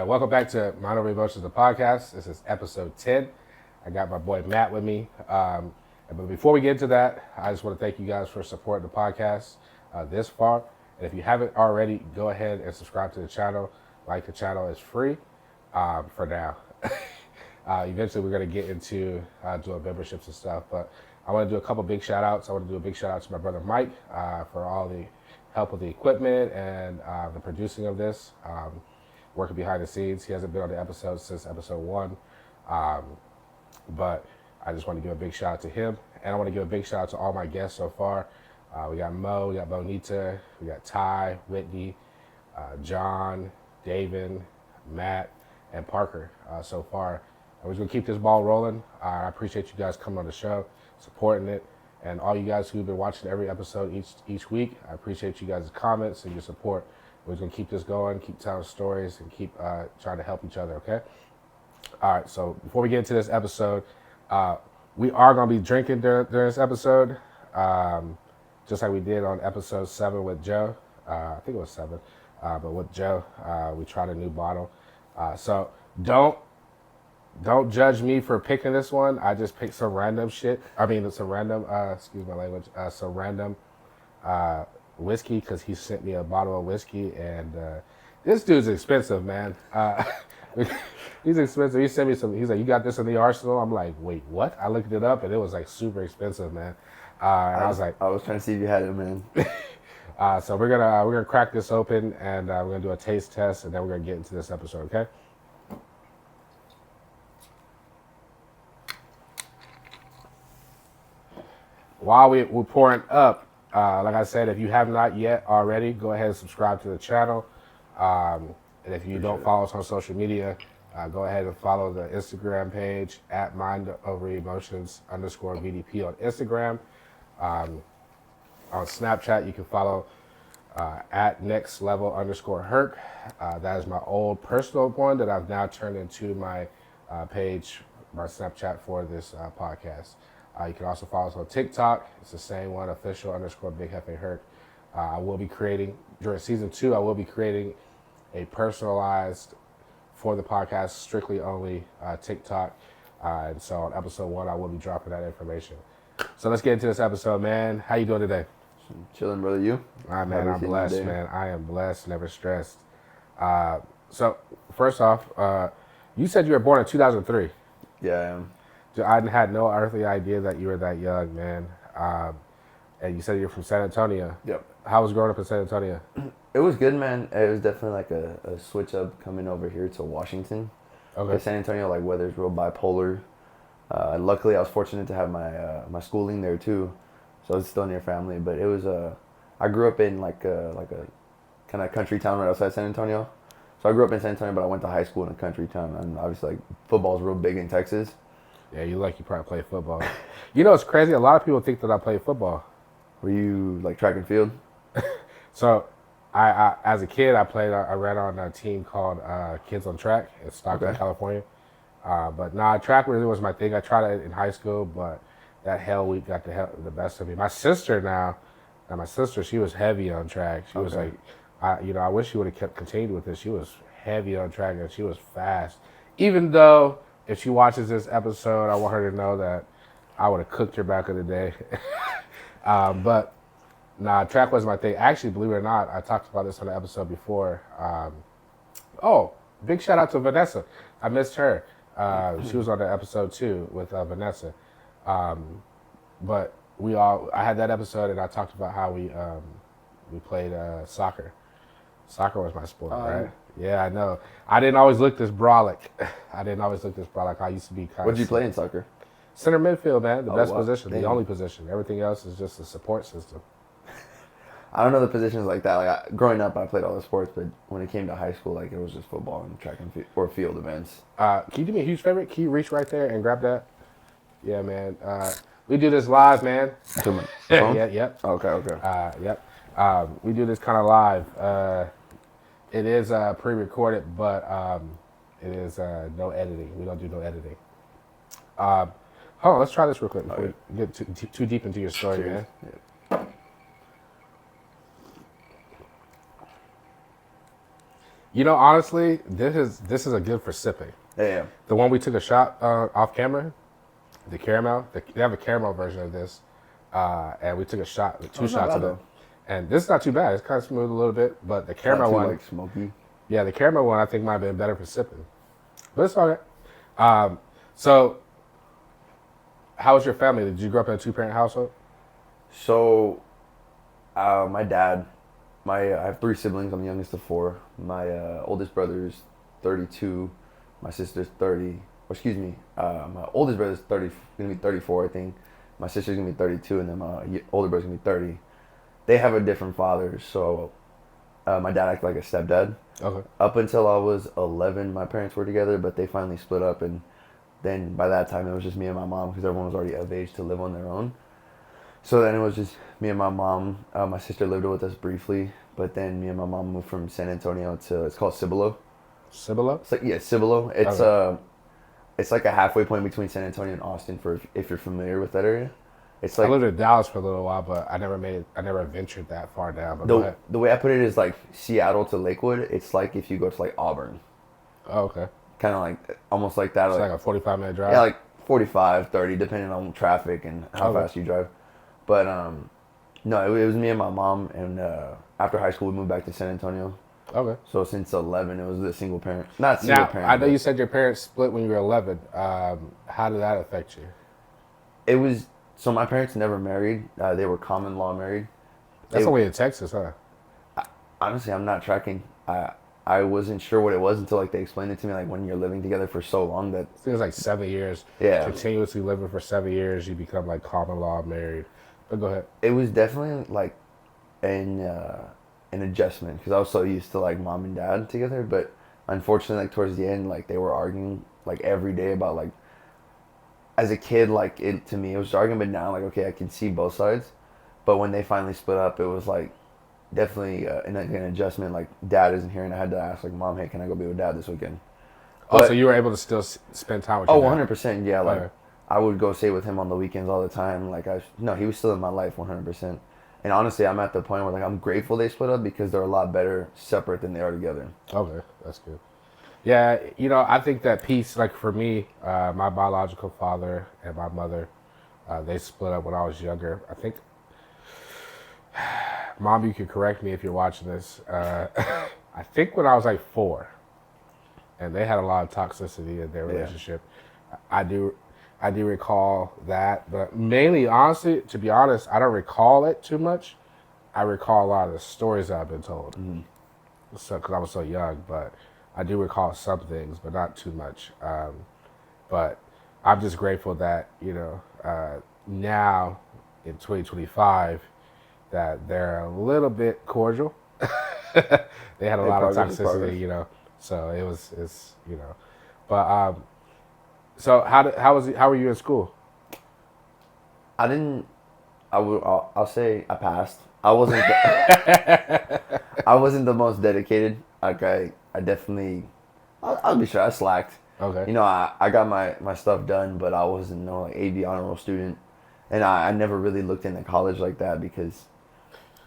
right, welcome back to Mind Over Emotions, the podcast. This is episode 10. I got my boy Matt with me. But before we get into that, I just want to thank you guys for supporting the podcast this far. And if you haven't already, go ahead and subscribe to the channel. Like the channel is free for now. Eventually, we're going to get into doing memberships and stuff. But I want to do a couple big shout outs. I want to do a big shout out to my brother Mike for all the help with the equipment and the producing of this. Working behind the scenes. He hasn't been on the episode since episode 1. But I just want to give a big shout out to him. And I want to give a big shout out to all my guests so far. We got Mo, we got Bonita, we got Ty, Whitney, John, David, Matt, and Parker so far. And we're going to keep this ball rolling. I appreciate you guys coming on the show, supporting it. And all you guys who've been watching every episode each week, I appreciate you guys' comments and your support. We're going to keep this going, keep telling stories, and keep trying to help each other, okay? All right, so before we get into this episode, we are going to be drinking during this episode, just like we did on episode 7 with Joe. I think it was 7, but with Joe, we tried a new bottle. So don't judge me for picking this one. I just picked some random shit. I mean, some random, excuse my language, some random whiskey because he sent me a bottle of whiskey, and this dude's expensive, man. He's expensive. He sent me some. He's like, "You got this in the arsenal?" I'm like, "Wait, what?" I looked it up, and it was like super expensive, man. And I was like, I was trying to see if you had it, man. so we're gonna crack this open, and we're gonna do a taste test, and then we're gonna get into this episode, okay? While we're pouring up, like I said, if you have not yet already, go ahead and subscribe to the channel. And if you don't follow us on social media, go ahead and follow the Instagram page at mindoveremotions_VDP on Instagram. On Snapchat, you can follow at nextlevel_Herc. That is my old personal one that I've now turned into my page, my Snapchat for this podcast. You can also follow us on TikTok. It's the same one, official_BigHefeHerc. I will be creating, during season 2, I will be creating a personalized, for the podcast, strictly only TikTok. And so on episode 1, I will be dropping that information. So let's get into this episode, man. How you doing today? Chilling, brother. You? All right, man. I'm blessed, man. I am blessed, never stressed. So first off, you said you were born in 2003. Yeah, I am. I had no earthly idea that you were that young, man. And you said you're from San Antonio. Yep. How was growing up in San Antonio? It was good, man. It was definitely like a switch up coming over here to Washington. Okay. San Antonio, like, weather's real bipolar. Luckily, I was fortunate to have my schooling there too, so I was still near family. But it was I grew up in like a kind of country town right outside San Antonio. So I grew up in San Antonio, but I went to high school in a country town, and obviously, like, football is real big in Texas. Yeah, you probably play football. You know, it's crazy. A lot of people think that I play football. Were you like track and field? So, I as a kid, I ran on a team called Kids on Track in Stockton, California. But track really was my thing. I tried it in high school, but that hell week got the best of me. My sister, she was heavy on track. She was like, I wish she would have continued with this. She was heavy on track, and she was fast. Even though, if she watches this episode, I want her to know that I would have cooked her back in the day. But track was my thing. Actually, believe it or not, I talked about this on the episode before. Big shout out to Vanessa. I missed her. She was on the episode too with Vanessa. But I had that episode, and I talked about how we played soccer. Soccer was my sport, right? Yeah, I know. I didn't always look this brolic. I used to be kind of... What did you play in soccer? Center midfield, man. The best position, Damn. the only position. Everything else is just a support system. I don't know the positions like that. Like, growing up, I played all the sports, but when it came to high school, like, it was just football and track and or field events. Can you do me a huge favor? Can you reach right there and grab that? Yeah, man. We do this live, man. Yeah, yep. Okay. Yep. We do this kind of live. It is pre-recorded, but it is no editing. We don't do no editing. Hold on, let's try this real quick before we get too deep into your story, man. Yeah. You know, honestly, this is a good for sipping. Yeah. The one we took a shot off camera, the caramel. They have a caramel version of this, and we took a shot, Oh, two it's not shots bad of it. though. And this is not too bad. It's kind of smooth a little bit, but the It's not caramel too one, like smoky. yeah, the caramel one I think might have been better for sipping. But it's all right. So, how was your family? Did you grow up in a two-parent household? So, my dad, I have three siblings. I'm the youngest of four. My oldest brother is 32. My sister's 30. Or excuse me, my oldest brother's 30, gonna be 34, I think. My sister's gonna be 32, and then my older brother's gonna be 30. They have a different father, so my dad acted like a stepdad. Okay. Up until I was 11, my parents were together, but they finally split up, and then by that time it was just me and my mom because everyone was already of age to live on their own. So then it was just me and my mom. My sister lived with us briefly, but then me and my mom moved from San Antonio to, it's called Cibolo. Cibolo? It's like, yeah, Cibolo. Okay. It's like a halfway point between San Antonio and Austin for if you're familiar with that area. It's I like lived in Dallas for a little while, but I never ventured that far down. But go the ahead. the way I put it is like Seattle to Lakewood. It's like if you go to like Auburn, Oh, okay. kind of like almost like that. It's Like, like a 45-minute drive. yeah, like 45, 30, depending on traffic and how Okay. fast you drive. But no, it was me and my mom, and after high school we moved back to San Antonio. Okay. So since 11, it was the single parent, not single Now, parent. I know but you said your parents split when you were 11. How did that affect you? it was so my parents never married. They were common law married. That's They- only in Texas, huh? Honestly, I'm not tracking. I wasn't sure what it was until like they explained it to me. Like when you're living together for so long that I think it was like 7 years. Yeah. Continuously living for 7 years, you become like common law married. But go ahead. it was definitely like an adjustment because I was so used to like mom and dad together. But unfortunately, like towards the end, like they were arguing like every day about like as a kid, like it to me it was arguing. But now like okay, I can see both sides. But when they finally split up, it was like definitely an adjustment. Like dad isn't here, and I had to ask like mom, hey, can I go be with dad this weekend? Oh, But- so you were able to still spend time with your Oh, dad? 100%. Yeah, like Okay. I would go stay with him on the weekends all the time. Like no, he was still in my life 100%. And honestly, I'm at the point where like I'm grateful they split up because they're a lot better separate than they are together. Okay, that's good. Yeah, you know, I think that piece, like for me, my biological father and my mother, they split up when I was younger. I think, Mom, you can correct me if you're watching this. I think when I was like 4, and they had a lot of toxicity in their Yeah. relationship. I do, I do recall that, but mainly, honestly, to be honest, I don't recall it too much. I recall a lot of the stories that I've been told. So, because I was so young, but I do recall some things, but not too much. But I'm just grateful that now in 2025 that they're a little bit cordial. They had a lot of progress is toxicity, progress. So it's. But so how were you in school? I didn't. I'll say I passed. I wasn't. I wasn't the most dedicated. Like I definitely. I'll be sure I slacked. Okay. You know, I got my stuff done, but I wasn't no like AV honor roll student, and I never really looked into college like that because.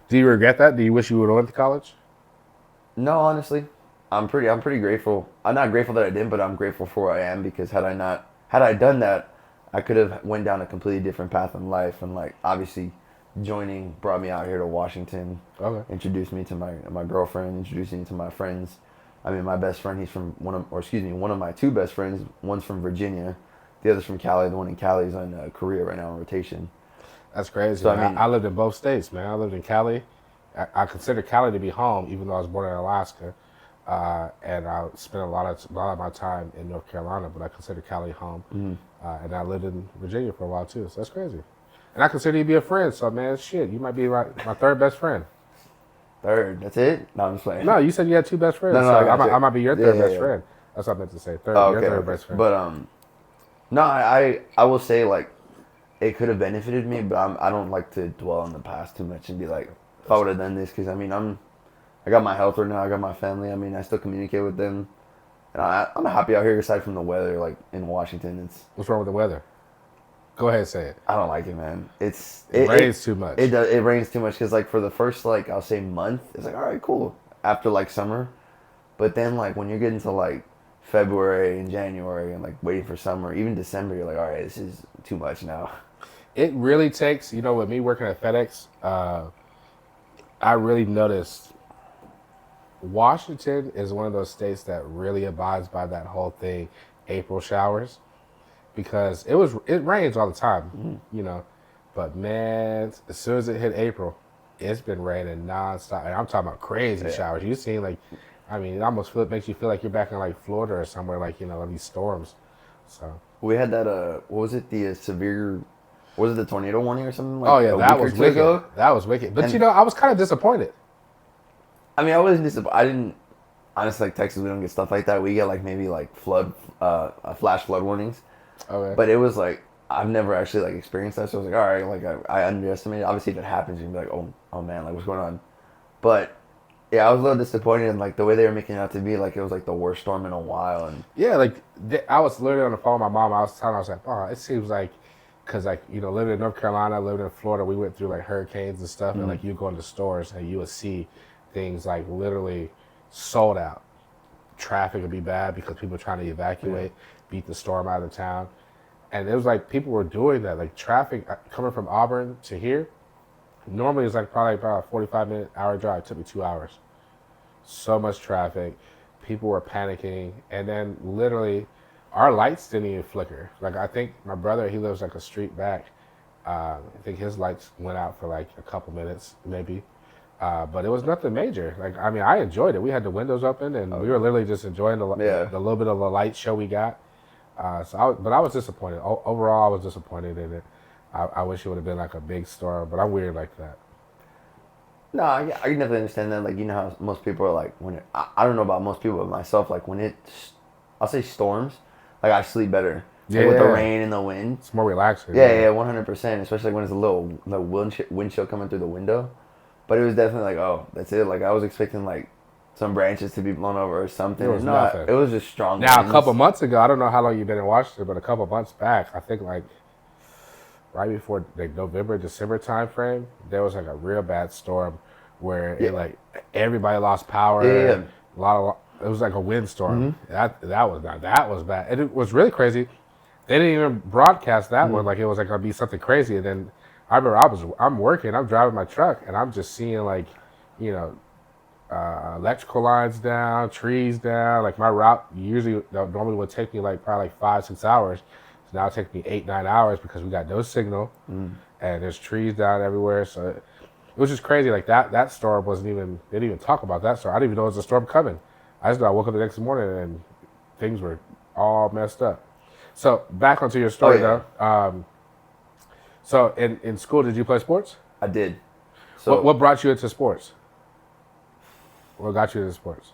Do you regret that? Do you wish you would have went to college? No, honestly, I'm pretty grateful. I'm not grateful that I didn't, but I'm grateful for where I am because had I done that, I could have went down a completely different path in life. And like obviously, joining brought me out here to Washington. Okay. Introduced me to my girlfriend. Introduced me to my friends. I mean, my best friend, he's from one of my two best friends. One's from Virginia, the other's from Cali. The one in Cali is on Korea right now on rotation. That's crazy. So, I man. mean- I lived in both states, man. I lived in Cali. I consider Cali to be home, even though I was born in Alaska, and I spent a lot of my time in North Carolina. But I consider Cali home, and I lived in Virginia for a while too. So that's crazy. And I consider you to be a friend. So man, shit, you might be my third best friend. Third, that's it. No, I'm just playing. No, you said you had two best friends. No, so I got you. I might be your third Yeah, best yeah. friend. That's what I meant to say. Third, Oh, your okay, third okay. best friend. But no, I will say like it could have benefited me, but I don't like to dwell on the past too much and be like, if I would have done this, because I mean I got my health right now, I got my family. I mean I still communicate with them, and I'm happy out here aside from the weather. Like in Washington, What's wrong with the weather? Go ahead and say it. I don't like it, man. It rains too much. It rains too much because like for the first like I'll say month, it's like all right, cool. After like summer, But then like when you're getting to like February and January and like waiting for summer, even December, you're like, all right, this is too much now. It really takes, with me working at FedEx, I really noticed Washington is one of those states that really abides by that whole thing, April showers, because it rains all the time, but man, as soon as it hit April, it's been raining nonstop. And I'm talking about crazy Yeah. showers. You seen it almost makes you feel like you're back in like Florida or somewhere, like these storms. So. We had that what was it, the severe, was it the tornado warning or something like Oh yeah, a that week or was two wicked. ago? That was wicked. But And I was kind of disappointed. I mean, I wasn't disappointed. I didn't honestly, like Texas, we don't get stuff like that. We get like maybe like flash flood warnings. Okay. But it was like I've never actually like experienced that, so I was like, all right, like I underestimated. Obviously, if it happens, you'd be like, oh man, like what's going on? But yeah, I was a little disappointed in like the way they were making it out to be. Like it was like the worst storm in a while, and Yeah, like I was literally on the phone with my mom. I was like, oh, it seems like, because like living in North Carolina, living in Florida, we went through like hurricanes and stuff, and like you go into stores and you would see things like literally sold out. Traffic would be bad because people were trying to evacuate, beat the storm out of town, and it was like people were doing that. Like traffic coming from Auburn to here, normally it's like probably about a 45-minute hour drive. It took me 2 hours. So much traffic, people were panicking, and then literally our lights didn't even flicker. Like I think my brother, he lives like a street back. I think his lights went out for like a couple minutes maybe, but it was nothing major. Like I mean, I enjoyed it. We had the windows open, and we were literally just enjoying the little bit of the light show we got. But I was disappointed. Overall, I was disappointed in it. I wish it would have been like a big storm, but I'm weird like that. no, I can definitely understand that. Like you know how most people are like when I don't know about most people, but myself, like when I'll say storms, like I sleep better. Like with the Yeah. rain and the wind. It's more relaxing. Yeah, 100%. Especially when it's a little the wind chill coming through the window. But it was definitely like, oh, that's it. Like I was expecting like some branches to be blown over or something. It was No, nothing. it was just strong Now, a winds. couple months ago, I don't know how long you've been in Washington, but a couple months back, I think like right before the November, December time frame, there was like a real bad storm where Yeah. it like everybody lost power. Yeah. A lot of it was like a windstorm. That was bad. And it was really crazy. They didn't even broadcast that one like it was like gonna be something crazy. And then I remember I'm working, I'm driving my truck, and I'm just seeing like, you know, electrical lines down, trees down. Like my route normally would take me like probably like 5-6 hours. So now it takes me 8-9 hours because we got no signal, and there's trees down everywhere. So it was just crazy. Like that storm wasn't even, they didn't even talk about that storm. I didn't even know it was a storm coming. I just know I woke up the next morning and things were all messed up. So back onto your story though. So in school, did you play sports? I did. So What brought you into sports? What got you into sports?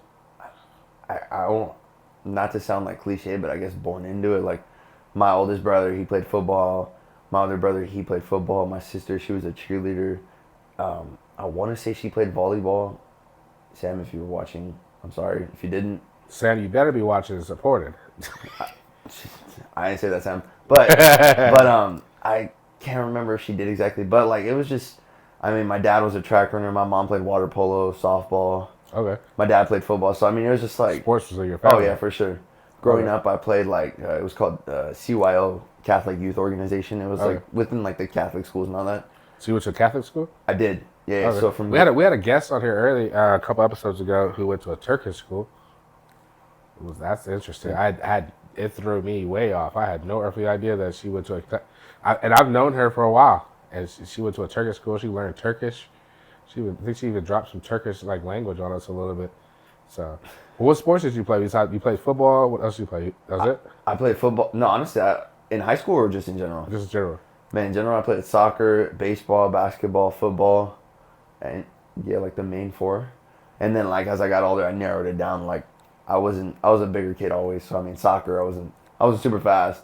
I won't, not to sound like cliche, but I guess born into it. Like my oldest brother, he played football. My other brother, he played football. My sister, she was a cheerleader. I want to say she played volleyball. Sam, if you were watching, I'm sorry if you didn't. Sam, you better be watching and supporting. I didn't say that, Sam. But I can't remember if she did exactly. But like it was just, I mean, my dad was a track runner. My mom played water polo, softball. Okay. My dad played football. So I mean, it was just like Sports was in your oh family. yeah, for sure. Growing Okay. up, I played like it was called CYO, Catholic Youth Organization. It was Okay. like within like the Catholic schools and all that. So you went to a Catholic school? I did. Yeah. Okay. So from we had a guest on here early a couple episodes ago who went to a Turkish school. That's interesting. I had it threw me way off. I had no earthly idea that she went to and I've known her for a while. And she went to a Turkish school. She learned Turkish. I think she even dropped some Turkish like language on us a little bit. So, what sports did you play? Besides, you played football. What else did you play? That was it? I played football. No, honestly, in high school or just in general. Just in general. Man, in general, I played soccer, baseball, basketball, football, and yeah, like the main four. And then like as I got older, I narrowed it down. Like I was a bigger kid always. So I mean, soccer, I wasn't super fast.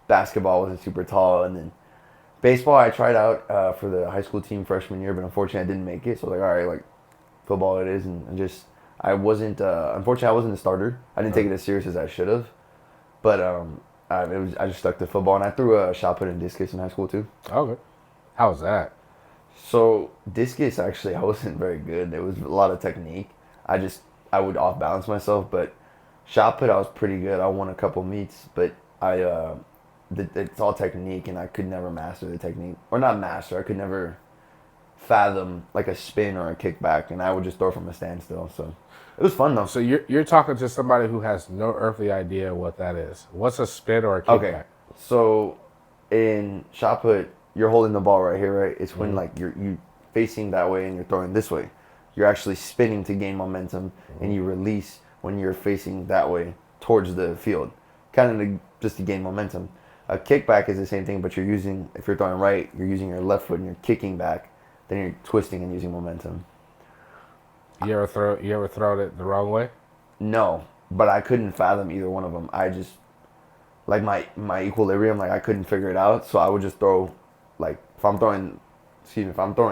Basketball wasn't super tall, and then baseball, I tried out for the high school team freshman year, but unfortunately, I didn't make it. So like, all right, like football it is, and just I wasn't. Unfortunately, I wasn't a starter. I didn't take it as serious as I should have. But I just stuck to football, and I threw a shot put and discus in high school too. Okay. How was that? So discus, actually, I wasn't very good. There was a lot of technique. I would off balance myself. But shot put, I was pretty good. I won a couple meets, but it's all technique, and I could never master the technique, or not master. I could never fathom like a spin or a kickback, and I would just throw from a standstill. So it was fun though. So you're talking to somebody who has no earthly idea what that is. What's a spin or a kickback? Okay, so in shot put, you're holding the ball right here, right? It's when like you facing that way and you're throwing this way. You're actually spinning to gain momentum, and you release when you're facing that way towards the field, kind of just to gain momentum. A kickback is the same thing, but if you're throwing right, you're using your left foot and you're kicking back, then you're twisting and using momentum. You ever thrown it the wrong way? No, but I couldn't fathom either one of them. I just like my equilibrium, like I couldn't figure it out. So I would just throw, like if I'm throwing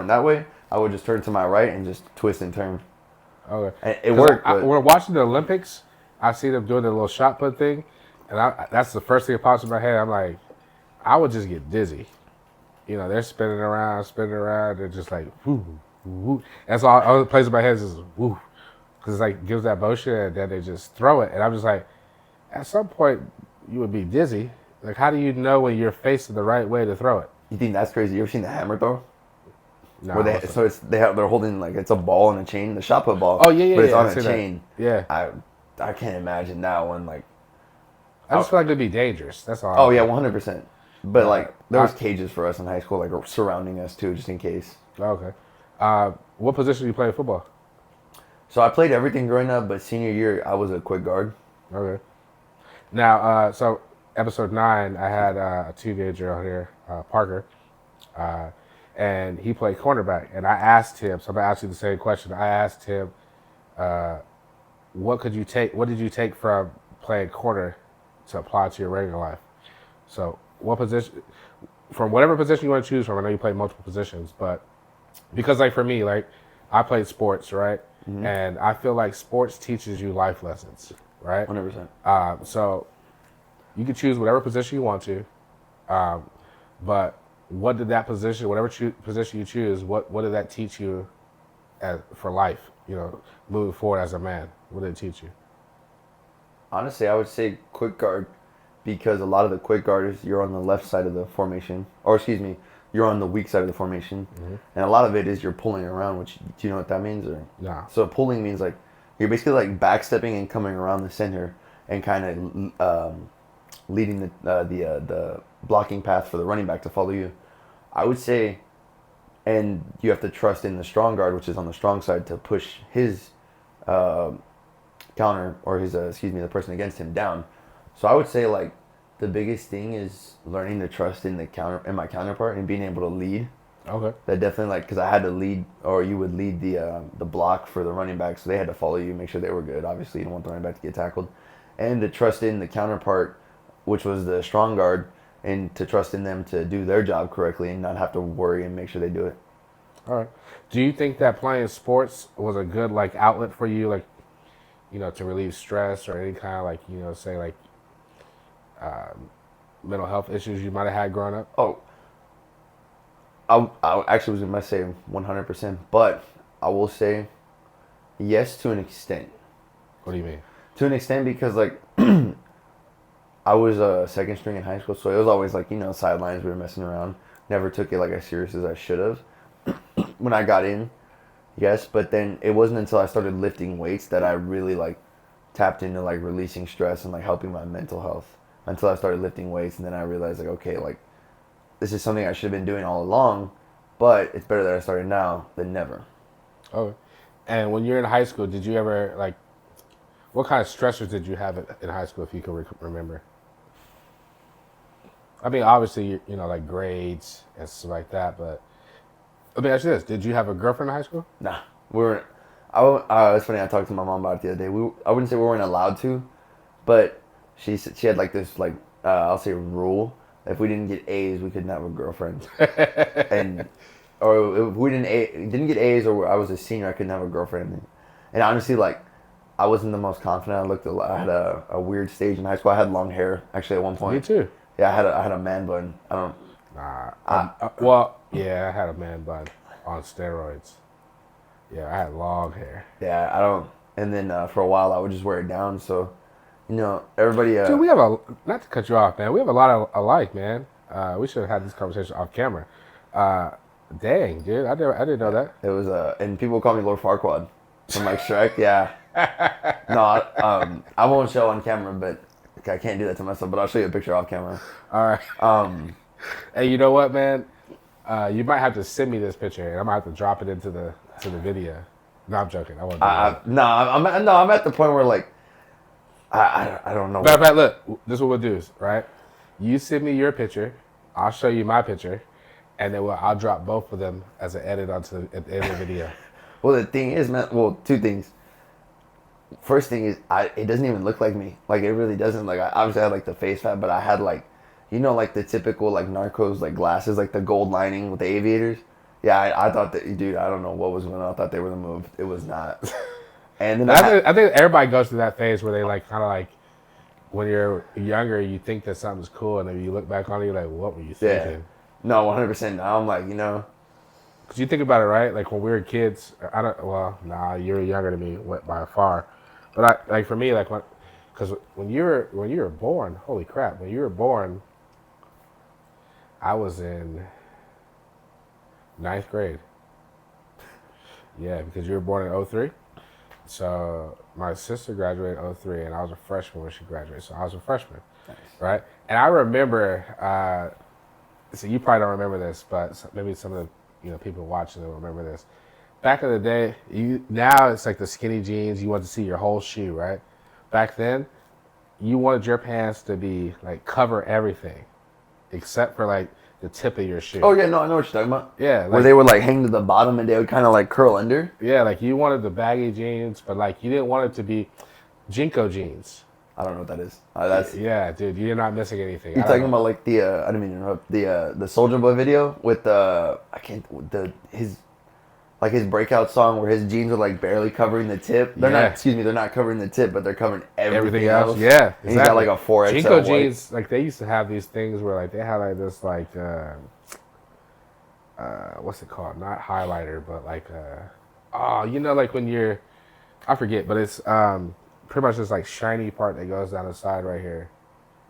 that way, I would just turn to my right and just twist and turn. Okay. And it worked. We're watching the Olympics. I see them doing the little shot put thing, and that's the first thing that pops in my head. I'm like, I would just get dizzy. You know, they're spinning around. They're just like, whoo, whoo. That's all the plays in my head is whoo. Because it's like, gives that motion, and then they just throw it. And I'm just like, at some point, you would be dizzy. Like, how do you know when you're facing the right way to throw it? You think that's crazy? You ever seen the hammer throw? No. Where they're holding like it's a ball and a chain, the shot put ball. Oh yeah, but it's yeah. on a chain. That. Yeah. I can't imagine that one. Like, I just feel like it'd be dangerous. That's all. oh yeah, 100%. But like there was cages for us in high school, like surrounding us too, just in case. Okay. What position do you play in football? So I played everything growing up, but senior year I was a quick guard. Okay. Now, so episode 9, I had a teenager on here, Parker, and he played cornerback. And I asked him, so I'm gonna ask you the same question. I asked him, what did you take from playing corner to apply to your regular life? So what position, from whatever position you want to choose from, I know you play multiple positions, but because like for me, like I played sports, right? Mm-hmm. And I feel like sports teaches you life lessons, right? 100%. So you can choose whatever position you want to, but what did that position, position you choose, what did that teach you for life, you know, moving forward as a man? What did it teach you? Honestly, I would say quick guard, because a lot of the quick guarders, you're on the left side of the formation, or excuse me, you're on the weak side of the formation, and a lot of it is you're pulling around. Which, do you know what that means? Or Nah. So pulling means like you're basically like backstepping and coming around the center and kind of leading the blocking path for the running back to follow you. I would say, and you have to trust in the strong guard, which is on the strong side, to push his counter, or his the person against him down. So I would say like the biggest thing is learning to trust in my counterpart and being able to lead. Okay. That definitely, like, because I had to lead, or you would lead the block for the running back, so they had to follow you, make sure they were good. Obviously, you don't want the running back to get tackled, and to trust in the counterpart, which was the strong guard, and to trust in them to do their job correctly and not have to worry and make sure they do it. All right. Do you think that playing sports was a good like outlet for you, like, you know, to relieve stress or any kind of like, you know, say like mental health issues you might have had growing up? Oh, I actually was going to say 100%, but I will say yes to an extent. What do you mean? To an extent, because like I was a second string in high school, so it was always like, you know, sidelines, we were messing around. Never took it like as serious as I should have. When I got in, yes, but then it wasn't until I started lifting weights that I really like tapped into like releasing stress and like helping my mental health. Until I started lifting weights, and then I realized like, okay, like this is something I should have been doing all along, but it's better that I started now than never. Oh, and when you're in high school, did you ever like, what kind of stressors did you have in high school, if you can remember? I mean, obviously, you know, like grades and stuff like that, but let me ask you this: did you have a girlfriend in high school? Nah, we weren't. It's funny. I talked to my mom about it the other day. I wouldn't say we weren't allowed to, but she had like this like I'll say rule. If we didn't get A's, we couldn't have a girlfriend. Or if we didn't get A's, or I was a senior, I couldn't have a girlfriend. And honestly, like I wasn't the most confident. I had a weird stage in high school. I had long hair actually at one point. Me too. Yeah, I had a man bun. I don't. Well, yeah, I had a man bun on steroids. Yeah, I had long hair. Yeah, I don't. and then for a while I would just wear it down. So, everybody. Dude, we have not to cut you off, man. We have a lot of alike, man. We should have had this conversation off camera. Uh, Dang, dude, I didn't know that. It was and people call me Lord Farquaad from like Shrek. Yeah. No, I won't show on camera, but I can't do that to myself. But I'll show you a picture off camera. All right. Hey, you know what, man? You might have to send me this picture, and I might have to drop it into the video. No, I'm joking. I won't do that. No, I'm at the point where like I don't know. Matter of fact, look, this is what we'll do, right? You send me your picture, I'll show you my picture, and then I'll drop both of them as an edit at the end of the video. Well, the thing is, man. Well, two things. First thing is, it doesn't even look like me. Like it really doesn't. Like I obviously had like the face fat, but I had like, like the typical like Narcos like glasses, like the gold lining with the aviators. Yeah, I thought that, dude. I don't know what was going on. I thought they were the move. It was not. And then I think everybody goes through that phase where they like kind of like when you're younger, you think that something's cool, and then you look back on it, you're like, what were you thinking? Yeah. No, 100%. Now I'm like, Because you think about it, right? Like when we were kids, nah, you're younger than me by far. But like for me, like because when you were born, holy crap, when you were born, I was in ninth grade. Yeah, because you were born in 03. So my sister graduated in 03, and I was a freshman when she graduated. So I was a freshman, Nice. right? And I remember, so you probably don't remember this, but maybe some of the people watching will remember this. Back in the day, now it's like the skinny jeans. You want to see your whole shoe, right? Back then, you wanted your pants to be like cover everything, except for like the tip of your shoe. oh yeah, no, I know what you're talking about. Yeah, Where they would like hang to the bottom and they would kind of like curl under. yeah, like you wanted the baggy jeans, but like you didn't want it to be Jinko jeans. I don't know what that is. That's Yeah, dude, you're not missing anything. You're talking about like the I didn't mean to interrupt the Soulja Boy video with his breakout song where his jeans are like barely covering the tip. They're not. Excuse me. They're not covering the tip, but they're covering everything else. Yeah, exactly. And he's got like a 4XL Jinko white. jeans, like they used to have these things where like they had like this like what's it called? Not highlighter, but like like when you're, I forget, but it's pretty much this like shiny part that goes down the side right here.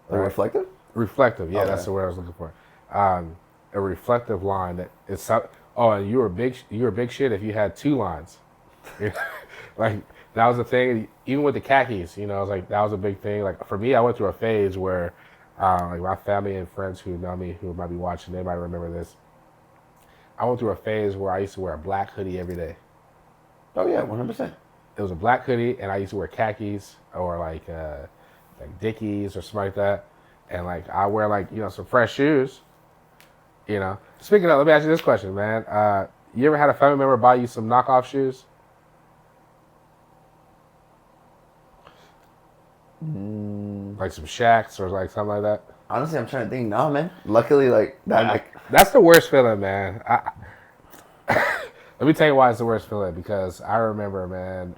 Like reflective. Reflective, yeah, Okay. that's the word I was looking for. A reflective line that it's and you were big shit if you had two lines. Like that was the thing. Even with the khakis, it was like that was a big thing. Like for me, I went through a phase where, like my family and friends who know me, who might be watching, they might remember this. I went through a phase where I used to wear a black hoodie every day. Oh yeah, 100%. It was a black hoodie, and I used to wear khakis or like Dickies or something like that. And like I wear like some fresh shoes. Speaking of, let me ask you this question, man. You ever had a family member buy you some knockoff shoes? Like some Shaqs or like something like that? Honestly, I'm trying to think. No, man. Luckily, like that. That's the worst feeling, man. Let me tell you why it's the worst feeling. Because I remember, man.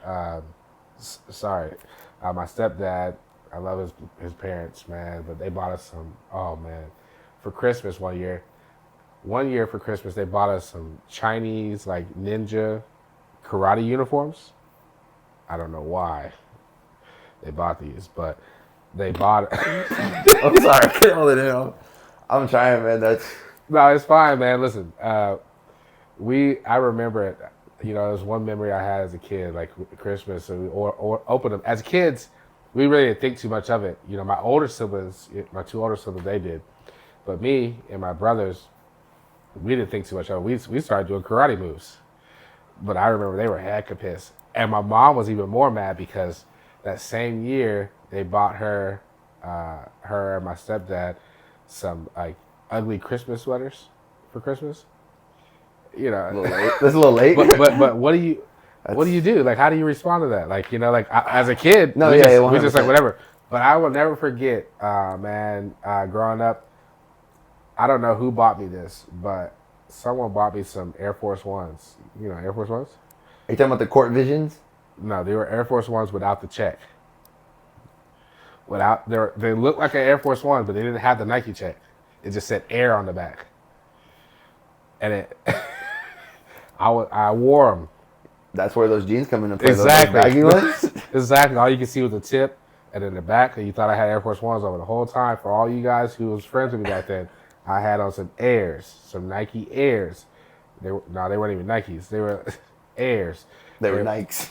Sorry, my stepdad. I love his parents, man. But they bought us some. Oh man, for Christmas one year. One year for Christmas, they bought us some Chinese like ninja karate uniforms. I don't know why they bought these, but they bought it. I'm sorry, I can't hold it in. I'm trying, man. No, it's fine, man. Listen, I remember it. There's one memory I had as a kid, like Christmas, so we opened them. As kids, we really didn't think too much of it. My two older siblings, they did, but me and my brothers, we didn't think too much of it. We started doing karate moves, but I remember they were hecka pissed, and my mom was even more mad because that same year they bought her and my stepdad some like ugly Christmas sweaters for Christmas. A little late. That's a little late. But what do you do? Like, how do you respond to that? Like, as a kid, no, we yeah, just like whatever. But I will never forget, man. Growing up, I don't know who bought me this, but someone bought me some Air Force Ones. Air Force Ones? Are you talking about the Court Visions? No, they were Air Force Ones without the check. They looked like an Air Force One, but they didn't have the Nike check. It just said Air on the back. And I wore them That's where those jeans come into play. Exactly. Those baggy ones. Exactly. All you can see was the tip and in the back. And you thought I had Air Force Ones over the whole time. For all you guys who was friends with me back then, I had on some Airs, some Nike Airs. They weren't even Nikes. They were Airs. They were Nikes.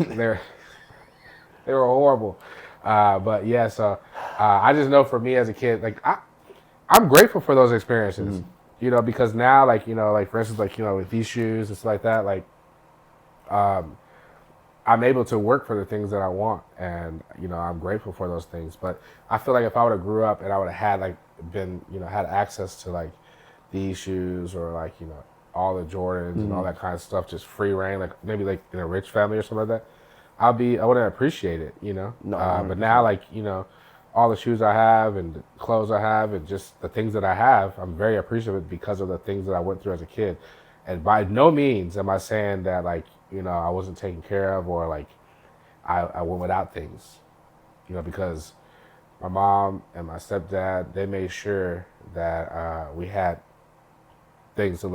They were horrible. But yeah, so I just know for me as a kid, like I'm grateful for those experiences, you know, because now, like, you know, like for instance, like, you know, with these shoes and stuff like that, like, I'm able to work for the things that I want, and you know, I'm grateful for those things. But I feel like if I would have grew up and I would have had like been, you know, had access to like these shoes or like, you know, all the Jordans and all that kind of stuff, just free reign, like maybe like in a rich family or something like that, I wouldn't appreciate it, you know. No, but now, like, you know, all the shoes I have and the clothes I have and just the things that I have, I'm very appreciative because of the things that I went through as a kid. And by no means am I saying that, like, you know, I wasn't taken care of or like I went without things, you know, because my mom and my stepdad, they made sure that we had things to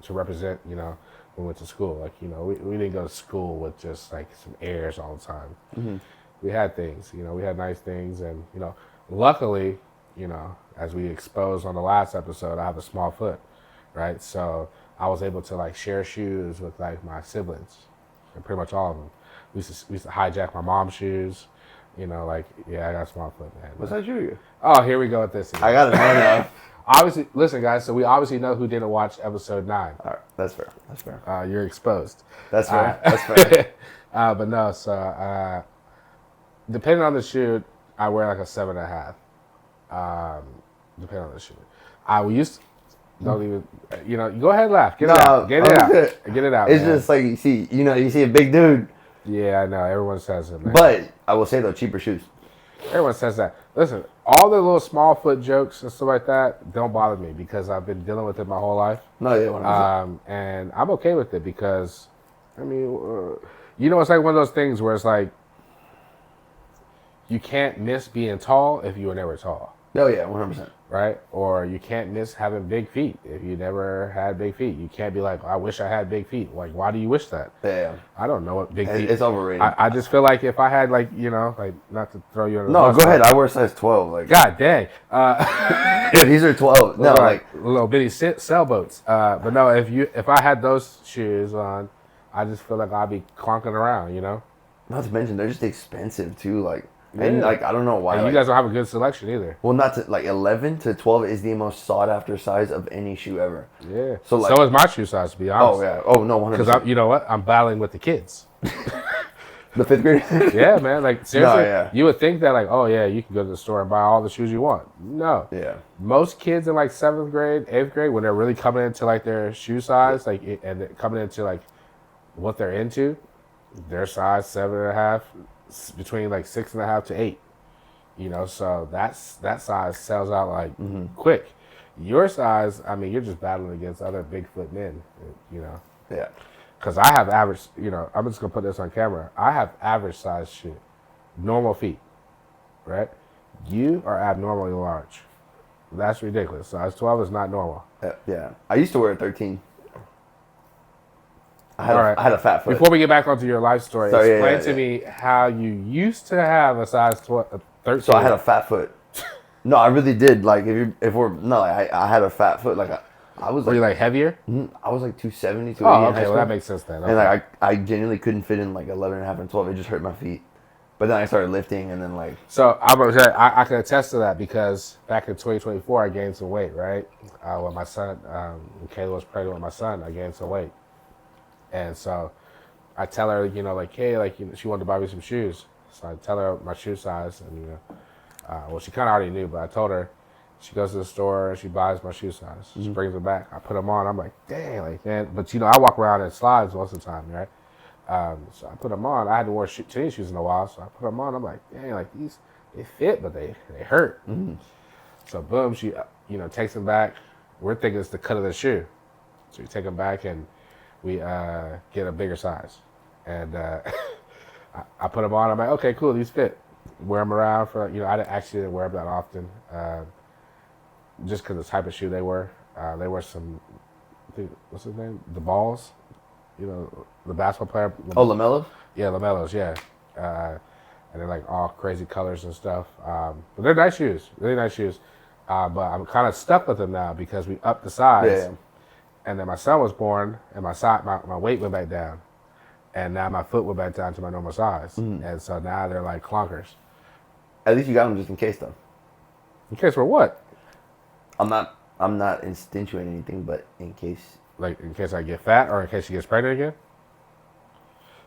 represent, you know, when we went to school. Like, you know, we didn't go to school with just like some airs all the time. We had things, you know, we had nice things. And, you know, luckily, you know, as we exposed on the last episode, I have a small foot, right? So I was able to like share shoes with like my siblings, and pretty much all of them. We used to hijack my mom's shoes, you know, like, yeah, I got a small foot, man. What's that you? Oh, here we go with this again. I gotta know now. Obviously, listen, guys. So we obviously know who didn't watch episode 9. All right, that's fair. That's fair. You're exposed. That's fair. That's fair. But no. So depending on the shoe, I wear like a 7.5. Depending on the shoe, we used to, don't even, you know. Go ahead and laugh. Get it out. Get it out. Get it out. It's man. just like you see a big dude. Yeah, I know. Everyone says it, man. But I will say though, cheaper shoes. Everyone says that. Listen, all the little small foot jokes and stuff like that don't bother me because I've been dealing with it my whole life. No, yeah, 100%. And I'm okay with it because, I mean, you know, it's like one of those things where it's like you can't miss being tall if you were never tall. Oh yeah, 100%. Right? Or you can't miss having big feet if you never had big feet. You can't be like, I wish I had big feet. Like, why do you wish that? Yeah. I don't know what big feet. It's overrated. I just feel like if I had, like, you know, like, not to throw you under the No, bus, go ahead. I wear size 12. Like, God dang. yeah, these are 12. No, like little bitty sailboats. But no, if I had those shoes on, I just feel like I'd be clunking around, you know? not to mention they're just expensive too. Like, and like I don't know why. And like, you guys don't have a good selection either. well, not to like 11 to 12 is the most sought after size of any shoe ever. Yeah. So, like- so is my shoe size, to be honest. Oh yeah. Oh no, 100%. Because you know what? I'm battling with the kids. The 5th grade. Yeah, man. Like seriously, yeah. you would think that like, oh yeah, you can go to the store and buy all the shoes you want. No. Yeah. Most kids in like 7th grade, 8th grade, when they're really coming into like their shoe size, like and they're coming into like what they're into, their size 7.5, between like 6.5 to 8. You know, so that size sells out like quick. Your size, I mean, you're just battling against other Bigfoot men. You know. Yeah. Because I have average, you know, I'm just going to put this on camera. I have average size shoe, normal feet, right? You are abnormally large. That's ridiculous. Size 12 is not normal. Yeah. I used to wear a 13. I All had a fat foot. Before we get back onto your life story, Sorry, explain to me how you used to have a size 13. So I had a fat foot. No, I really did. Like I had a fat foot. Like I was Were like, you like heavier? I was like 270, 280 Oh, in high okay. Well, school. that makes sense then. Okay. And like I genuinely couldn't fit in like 11 and a half and 12. It just hurt my feet. But then I started lifting and then like So I can attest to that because back in 2024 I gained some weight, right? When my son, when Kayla was pregnant with my son, I gained some weight, and so I tell her, you know, like, hey, like, you know, she wanted to buy me some shoes, so I tell her my shoe size, and you know, well, she kind of already knew, but I told her. She goes to the store, she buys my shoe size, she brings them back. I put them on. I'm like, dang, like, man. But you know, I walk around in slides most of the time, right? So I put them on. I hadn't worn tennis shoes in a while, so I put them on. I'm like, dang, like these, they fit, but they hurt. So boom, she, you know, takes them back. We're thinking it's the cut of the shoe, so we take them back and we get a bigger size. And I put them on. I'm like, okay, cool, these fit. Wear them around for, you know, I didn't wear them that often, just because the type of shoe they were. They were some, I think, what's his name? The Balls. You know, the basketball player. Oh, LaMelo. Yeah, Lamelos. Yeah, and they're like all crazy colors and stuff. But they're nice shoes. Really nice shoes. But I'm kind of stuck with them now because we upped the size, Yeah. and then my son was born, and my weight went back down, and now my foot went back down to my normal size, and so now they're like clunkers. At least you got them just in case, though. In case for what? I'm not insinuating anything, but in case. Like in case I get fat or in case she gets pregnant again?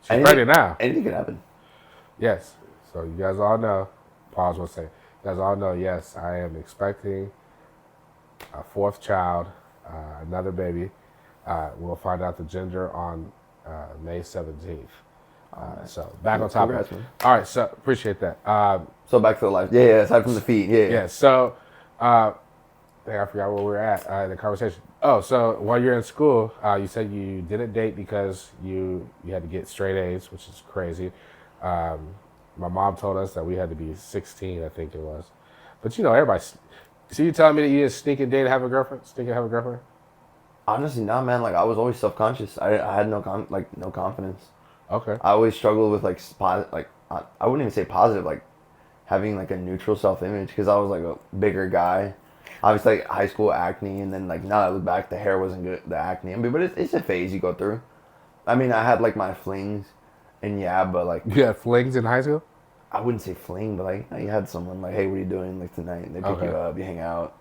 She's Anything, pregnant now. Anything can happen. Yes. So you guys all know, pause will say, you guys all know, yes, I am expecting a fourth child, another baby. We'll find out the gender on May 17th. So back on topic. Congrats, man. All right, so appreciate that. So back to the life. Yeah, aside from the feet. Yeah. Yeah, so I forgot where we were at in the conversation. Oh, so while you're in school, you said you didn't date because you had to get straight A's, which is crazy. My mom told us that we had to be 16, I think it was. But you know, everybody. So you telling me that you didn't sneak and date to have a girlfriend? Sneak and have a girlfriend? Honestly, nah, man. Like I was always self-conscious. I had no no confidence. Okay. I always struggled with like I wouldn't even say positive, like having like a neutral self-image because I was like a bigger guy. Obviously, like high school acne, and then like now that I look back, the hair wasn't good, the acne. I mean, but it's a phase you go through. I mean, I had like my flings, and yeah, but like You had flings in high school? I wouldn't say fling, but like you had someone like, hey, what are you doing like tonight? And they pick Okay. you up, you hang out.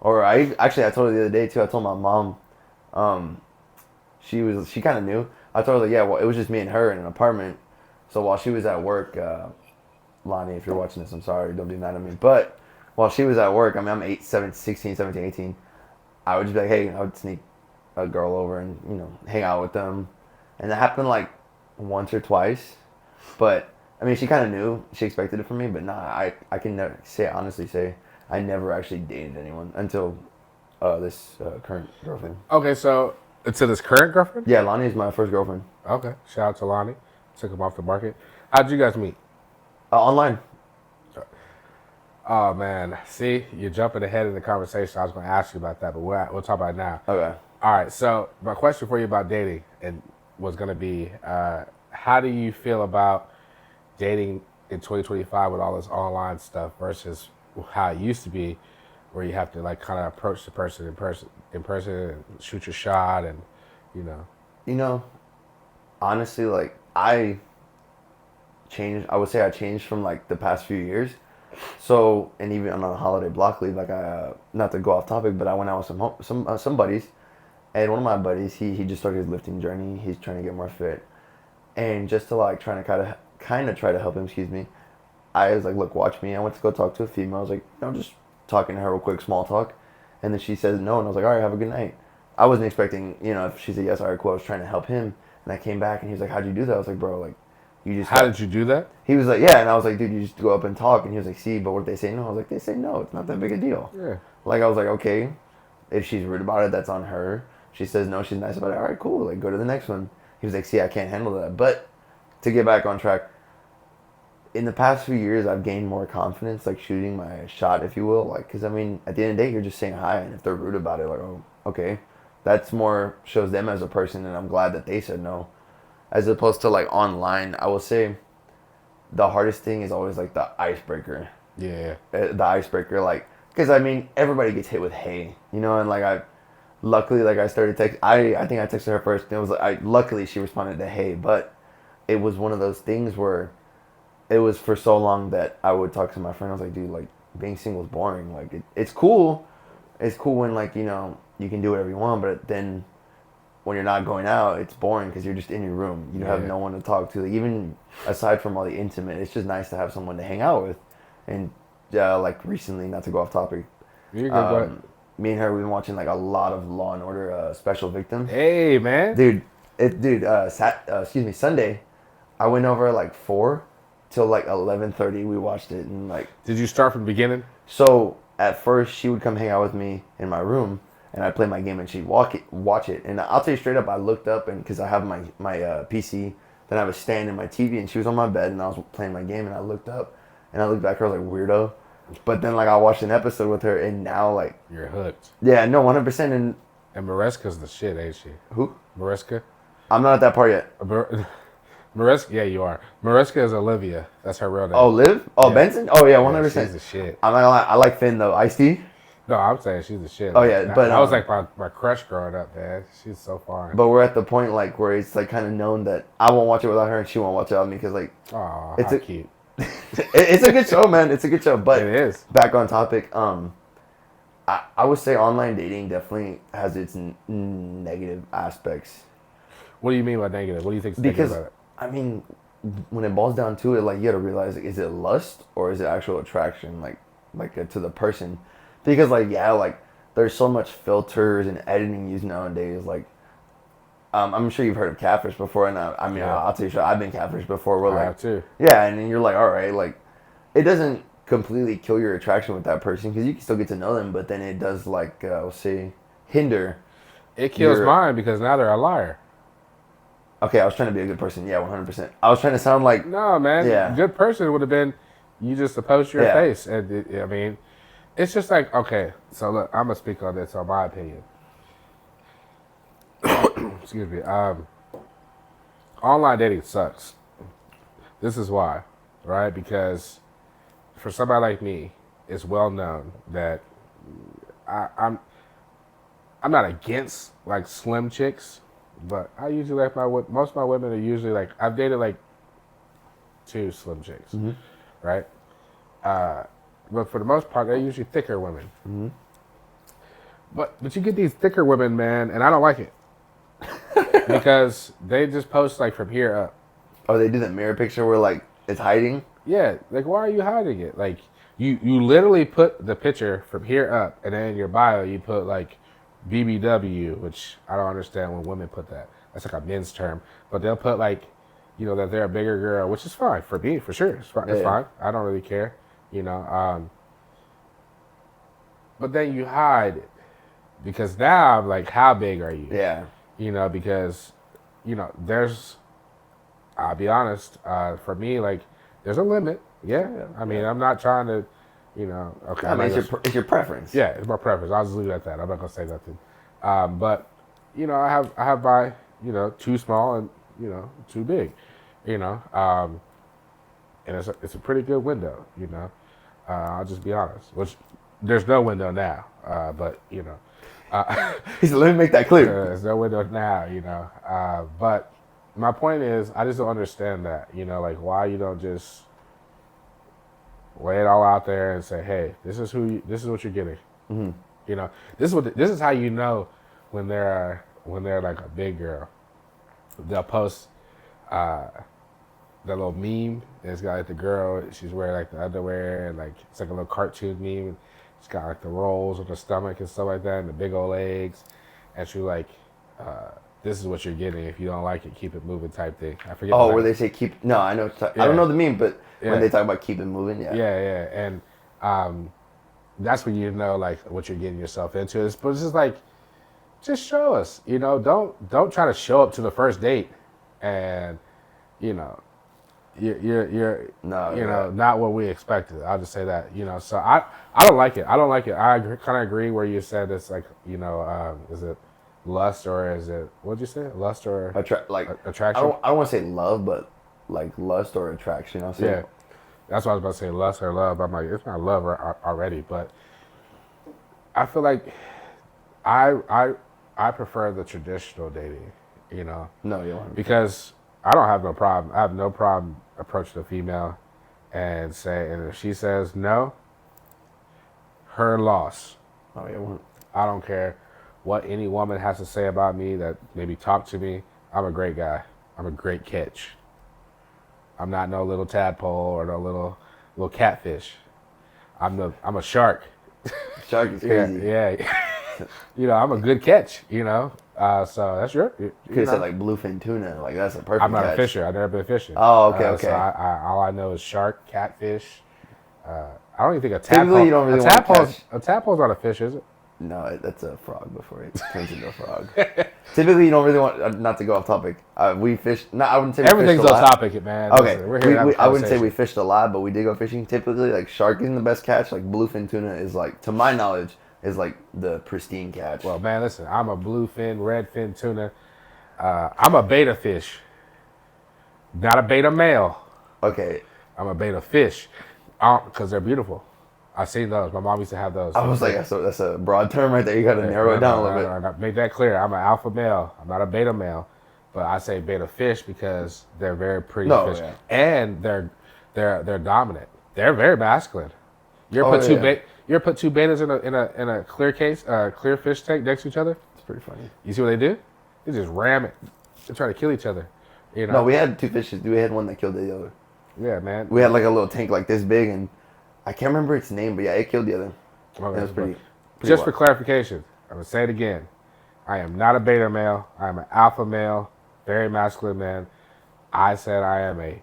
Or I told her the other day too. I told my mom, she kind of knew. I told her like, yeah, well, it was just me and her in an apartment. So while she was at work, Lonnie, if you're watching this, I'm sorry, don't be mad at me. But while she was at work, I mean, I'm 16, 17, 18. I would just be like, hey, I would sneak a girl over and, you know, hang out with them. And that happened like once or twice. But, I mean, she kind of knew. She expected it from me. But nah, I can never honestly say, I never actually dated anyone until this current girlfriend. Okay, so to this current girlfriend? Yeah, Lonnie is my first girlfriend. Okay. Shout out to Lonnie. Took him off the market. How'd you guys meet? Online. Oh man, see, you're jumping ahead in the conversation. I was going to ask you about that, but we'll talk about it now. Okay. All right. So my question for you about dating and was going to be, how do you feel about dating in 2025 with all this online stuff versus how it used to be, where you have to like kind of approach the person in person, and shoot your shot, and you know. You know, honestly, like I would say I changed from like the past few years. So, and even on a holiday block leave, like not to go off topic, but I went out with some buddies, and one of my buddies, he just started his lifting journey. He's trying to get more fit, and just to like trying to kind of try to help him, excuse me, I was like, look, watch me. I went to go talk to a female. I was like, you know, just talking to her real quick, small talk, and then she says no, and I was like, all right, have a good night. I wasn't expecting, you know, if she said yes, all right, cool. I was trying to help him, and I came back, and he was like, how'd you do that? I was like, bro, like, you just. How did you do that? He was like, yeah, and I was like, dude, you just go up and talk, and he was like, see, but what if they say no? I was like, they say no, it's not that big a deal. Yeah. Like, I was like, okay, if she's rude about it, that's on her. She says no, she's nice about it. All right, cool. Like, go to the next one. He was like, see, I can't handle that. But to get back on track, in the past few years, I've gained more confidence, like shooting my shot, if you will. Like, because I mean, at the end of the day, you're just saying hi, and if they're rude about it, like, oh, okay, that's more shows them as a person, and I'm glad that they said no, as opposed to like online. I will say, the hardest thing is always like the icebreaker. Yeah. The icebreaker, like, because I mean, everybody gets hit with hey, you know, and like luckily, like I started text. I think I texted her first, and it was like, luckily she responded to hey, but it was one of those things where it was for so long that I would talk to my friend. I was like, dude, like being single is boring. Like it's cool. It's cool when like, you know, you can do whatever you want, but then when you're not going out, it's boring because you're just in your room. You have no one to talk to. Like, even aside from all the intimate, it's just nice to have someone to hang out with. And like recently, not to go off topic, You're good, go ahead. me and her, we've been watching like a lot of Law and Order Special Victims. Hey man. Dude, Sunday, I went over at like 4 till like 11:30. We watched it, and like, Did you start from the beginning? so at first she would come hang out with me in my room, and I'd play my game, and she'd watch it. And I'll tell you straight up, I looked up, and because I have my PC, then I have a stand in my TV, and she was on my bed, and I was playing my game, and I looked up, and I looked back, I was like, weirdo. But then like I watched an episode with her, and now like, You're hooked. yeah, no, 100%. And And Mariska's the shit, ain't she? who? Mariska? I'm not at that part yet. Mariska, yeah, you are. Mariska is Olivia. That's her real name. Oh, Liv? Oh, Yeah. Benson? Oh, yeah, Yeah, 100%. she's the shit. I'm not gonna lie. I like Finn, though. Ice-T? No, I'm saying she's the shit. Oh, Like, yeah, that, but, that was like my crush growing up, man. She's so fine. But we're at the point, like, where it's, like, kind of known that I won't watch it without her and she won't watch it without me because, like, Oh, it's how a- cute. it's a good show, man. It's a good show. But It is. back on topic, I would say online dating definitely has its negative aspects. What do you mean by negative? What do you think's Because, negative about it? I mean, when it boils down to it, like, you gotta realize, like, is it lust or is it actual attraction, to the person? Because, like, yeah, like, there's so much filters and editing used nowadays. Like, I'm sure you've heard of catfish before, and I mean, Yeah. I'll tell you, sure, I've been catfished before. Where, I like, have too. yeah, and then you're like, all right, like, it doesn't completely kill your attraction with that person because you can still get to know them, but then it does, like, we'll say, hinder. It kills You're- mine because now they're a liar. Okay, I was trying to be a good person. Yeah, 100%. I was trying to sound like, No, man. Yeah. Good person would have been you just to post your Yeah. face. And I mean, it's just like, okay, so look, I'm going to speak on this, on my opinion. Excuse me. Online dating sucks. This is why, right? Because for somebody like me, it's well known that I'm not against like slim chicks, but I usually like most of my women are usually like I've dated like 2 slim chicks, right? But for the most part, they're usually thicker women. But you get these thicker women, man, and I don't like it because they just post like from here up. oh, they do that mirror picture where, like, it's hiding. Yeah, like why are you hiding it? Like you literally put the picture from here up, and then in your bio you put like BBW, which I don't understand when women put that. That's like a men's term, but they'll put like, you know, that they're a bigger girl, which is fine for me, for sure. It's fine. It's Yeah. fine. I don't really care, you know. But then you hide it because now I'm like, how big are you? Yeah. You know, because you know, I'll be honest, for me, like, there's a limit. Yeah. I mean, I'm not trying to, you know, okay. I I'm mean, not it's your preference. yeah, it's my preference. I'll just leave it at that. I'm not gonna say nothing. But you know, I have my, you know, too small and, you know, too big. You know, and it's a pretty good window. You know, I'll just be honest. Which there's no window now. But you know, He said, let me make that clear. there's no window now. You know, but my point is, I just don't understand that. You know, like why you don't just lay it all out there and say, hey, this is what you're getting. Mm-hmm. You know, this is how you know when they're like a big girl. They'll post that little meme. And it's got like the girl. She's wearing like the underwear and like it's like a little cartoon meme. She's got like the rolls on her stomach and stuff like that, and the big old legs. And she's like, "This is what you're getting. If you don't like it, keep it moving." Type thing. I forget. Oh, the where name. they say keep. No, I know. I Yeah. don't know the meme, but Yeah. when they talk about keep it moving, yeah. Yeah, and that's when you know like what you're getting yourself into. But it's just like, just show us. You know, don't try to show up to the first date, and you know, you're No, you you're know right. not what we expected. I'll just say that. You know, so I don't like it. I don't like it. I kind of agree where you said it's like, you know, is it lust or is it, what'd you say, lust or attraction? I don't want to say love, but like lust or attraction. I'll say. Yeah, that's what I was about to say, lust or love. I'm like, it's not love already, but I feel like I prefer the traditional dating, you know, No, you don't. because I don't have no problem. I have no problem approaching a female and if she says no, her loss. Oh, you won't. I don't care what any woman has to say about me that maybe talk to me. I'm a great guy. I'm a great catch. I'm not no little tadpole or no little catfish. I'm a shark. Shark is Yeah, crazy. yeah. You know, I'm a good catch. You know, so that's you You could have know. said like bluefin tuna. Like that's a perfect. I'm not catch. a fisher. I've never been fishing. Oh, okay, So okay. all I know is shark, catfish. I don't even think a Typically, tadpole. you don't really want to catch. A tadpole's not a fish, is it? No, that's a frog before it turns into a frog. Typically, you don't really want not to go off topic. We fished. No, I wouldn't say we Everything's fished a off lot. topic, man. Okay, Listen, we're here to have a I wouldn't say we conversation. fished a lot, but we did go fishing. Typically, like shark isn't the best catch. Like bluefin tuna is like, to my knowledge, is like the pristine catch. Well, man, listen, I'm a bluefin, redfin tuna. I'm a beta fish, not a beta male. Okay. I'm a beta fish, because they're beautiful. I seen those. My mom used to have those. I was like, that's a broad term right there. You got to narrow it down a little bit. I make that clear. I'm an alpha male. I'm not a beta male, but I say beta fish because they're very pretty No, fish, yeah. and they're dominant. They're very masculine. You're Oh, put two yeah. You're put two betas in a clear case, clear fish tank next to each other. It's pretty funny. You see what they do? They just ram it. They try to kill each other. You know? No, we had two fishes. We had one that killed the other. Yeah, man. We had like a little tank like this big, and I can't remember its name, but yeah, it killed the other. Okay, It was pretty just for wild. clarification, I'm gonna say it again. I am not a beta male. I am an alpha male, very masculine man. I said I am a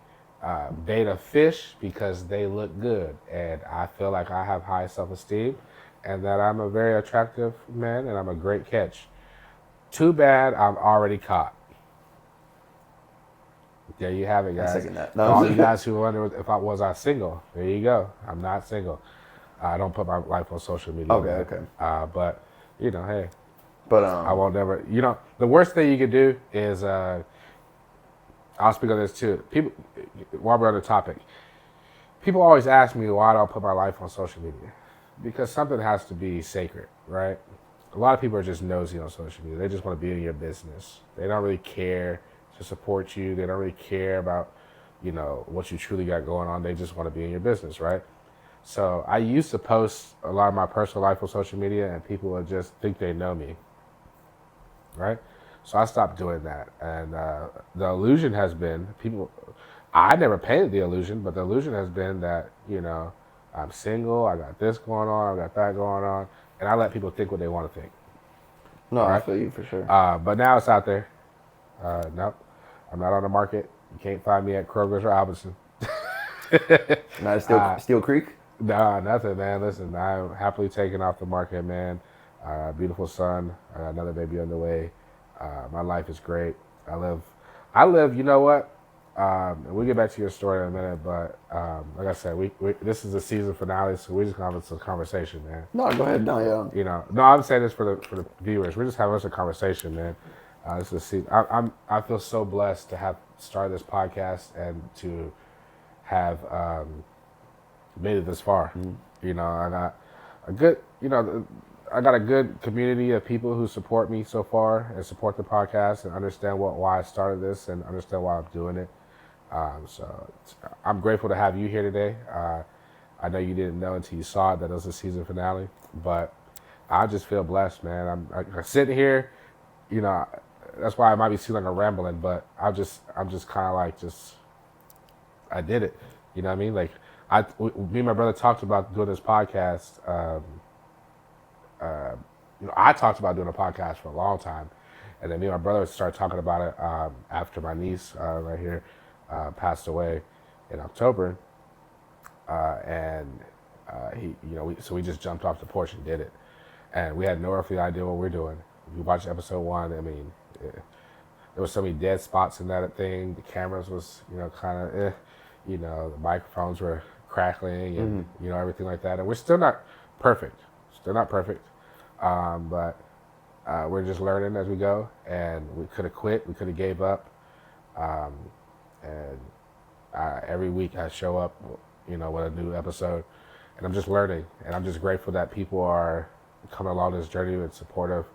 beta fish because they look good, and I feel like I have high self-esteem, and that I'm a very attractive man, and I'm a great catch. Too bad I'm already caught. There you have it, I guys. second that. For No, all you guys who wonder if I was single, there you go. I'm not single. I don't put my life on social media. Okay, man. okay. But you know, hey, But I won't never. You know, the worst thing you could do is I'll speak on this too. People, while we're on the topic, people always ask me why I don't put my life on social media, because something has to be sacred, right? A lot of people are just nosy on social media. They just want to be in your business. They don't really care to support you. They don't really care about, you know, what you truly got going on. They just want to be in your business, right? So I used to post a lot of my personal life on social media, and people would just think they know me, right? So I stopped doing that, and the illusion has been people. I never painted the illusion, but the illusion has been that, you know, I'm single, I got this going on, I got that going on, and I let people think what they want to think. no, I right. feel you for sure. But now it's out there. Nope, I'm not on the market. You can't find me at Kroger's or Albertson. Not Steel Creek. Nah, nothing, man. Listen, I'm happily taken off the market, man. Beautiful son. I got another baby on the way. My life is great. I live. You know what? We'll get back to your story in a minute, but like I said, we this is the season finale, so we're just gonna have a conversation, man. No, go ahead. No, yeah. You know, no, I'm saying this for the viewers. We're just having us a conversation, man. This is season. I feel so blessed to have started this podcast and to have made it this far. You know, I got a good, you know, I got a good community of people who support me so far and support the podcast and understand why I started this and understand why I'm doing it. I'm grateful to have you here today. I know you didn't know until you saw it that it was the season finale, but I just feel blessed, man. I'm sitting here, you know, that's why I might be seeming like a rambling, but I'm just kind of like I did it. You know what I mean? Like me and my brother talked about doing this podcast. You know, I talked about doing a podcast for a long time, and then me and my brother started talking about it after my niece right here passed away in October, and he, you know, so we just jumped off the porch and did it, and we had no earthly idea what we're doing. We watched episode 1. I mean, there was so many dead spots in that thing. The cameras was, you know, kind of, you know, the microphones were crackling and you know, everything like that. And we're still not perfect, but we're just learning as we go. And we could have quit, we could have gave up. And every week I show up, you know, with a new episode, and I'm just learning. And I'm just grateful that people are coming along this journey and supportive,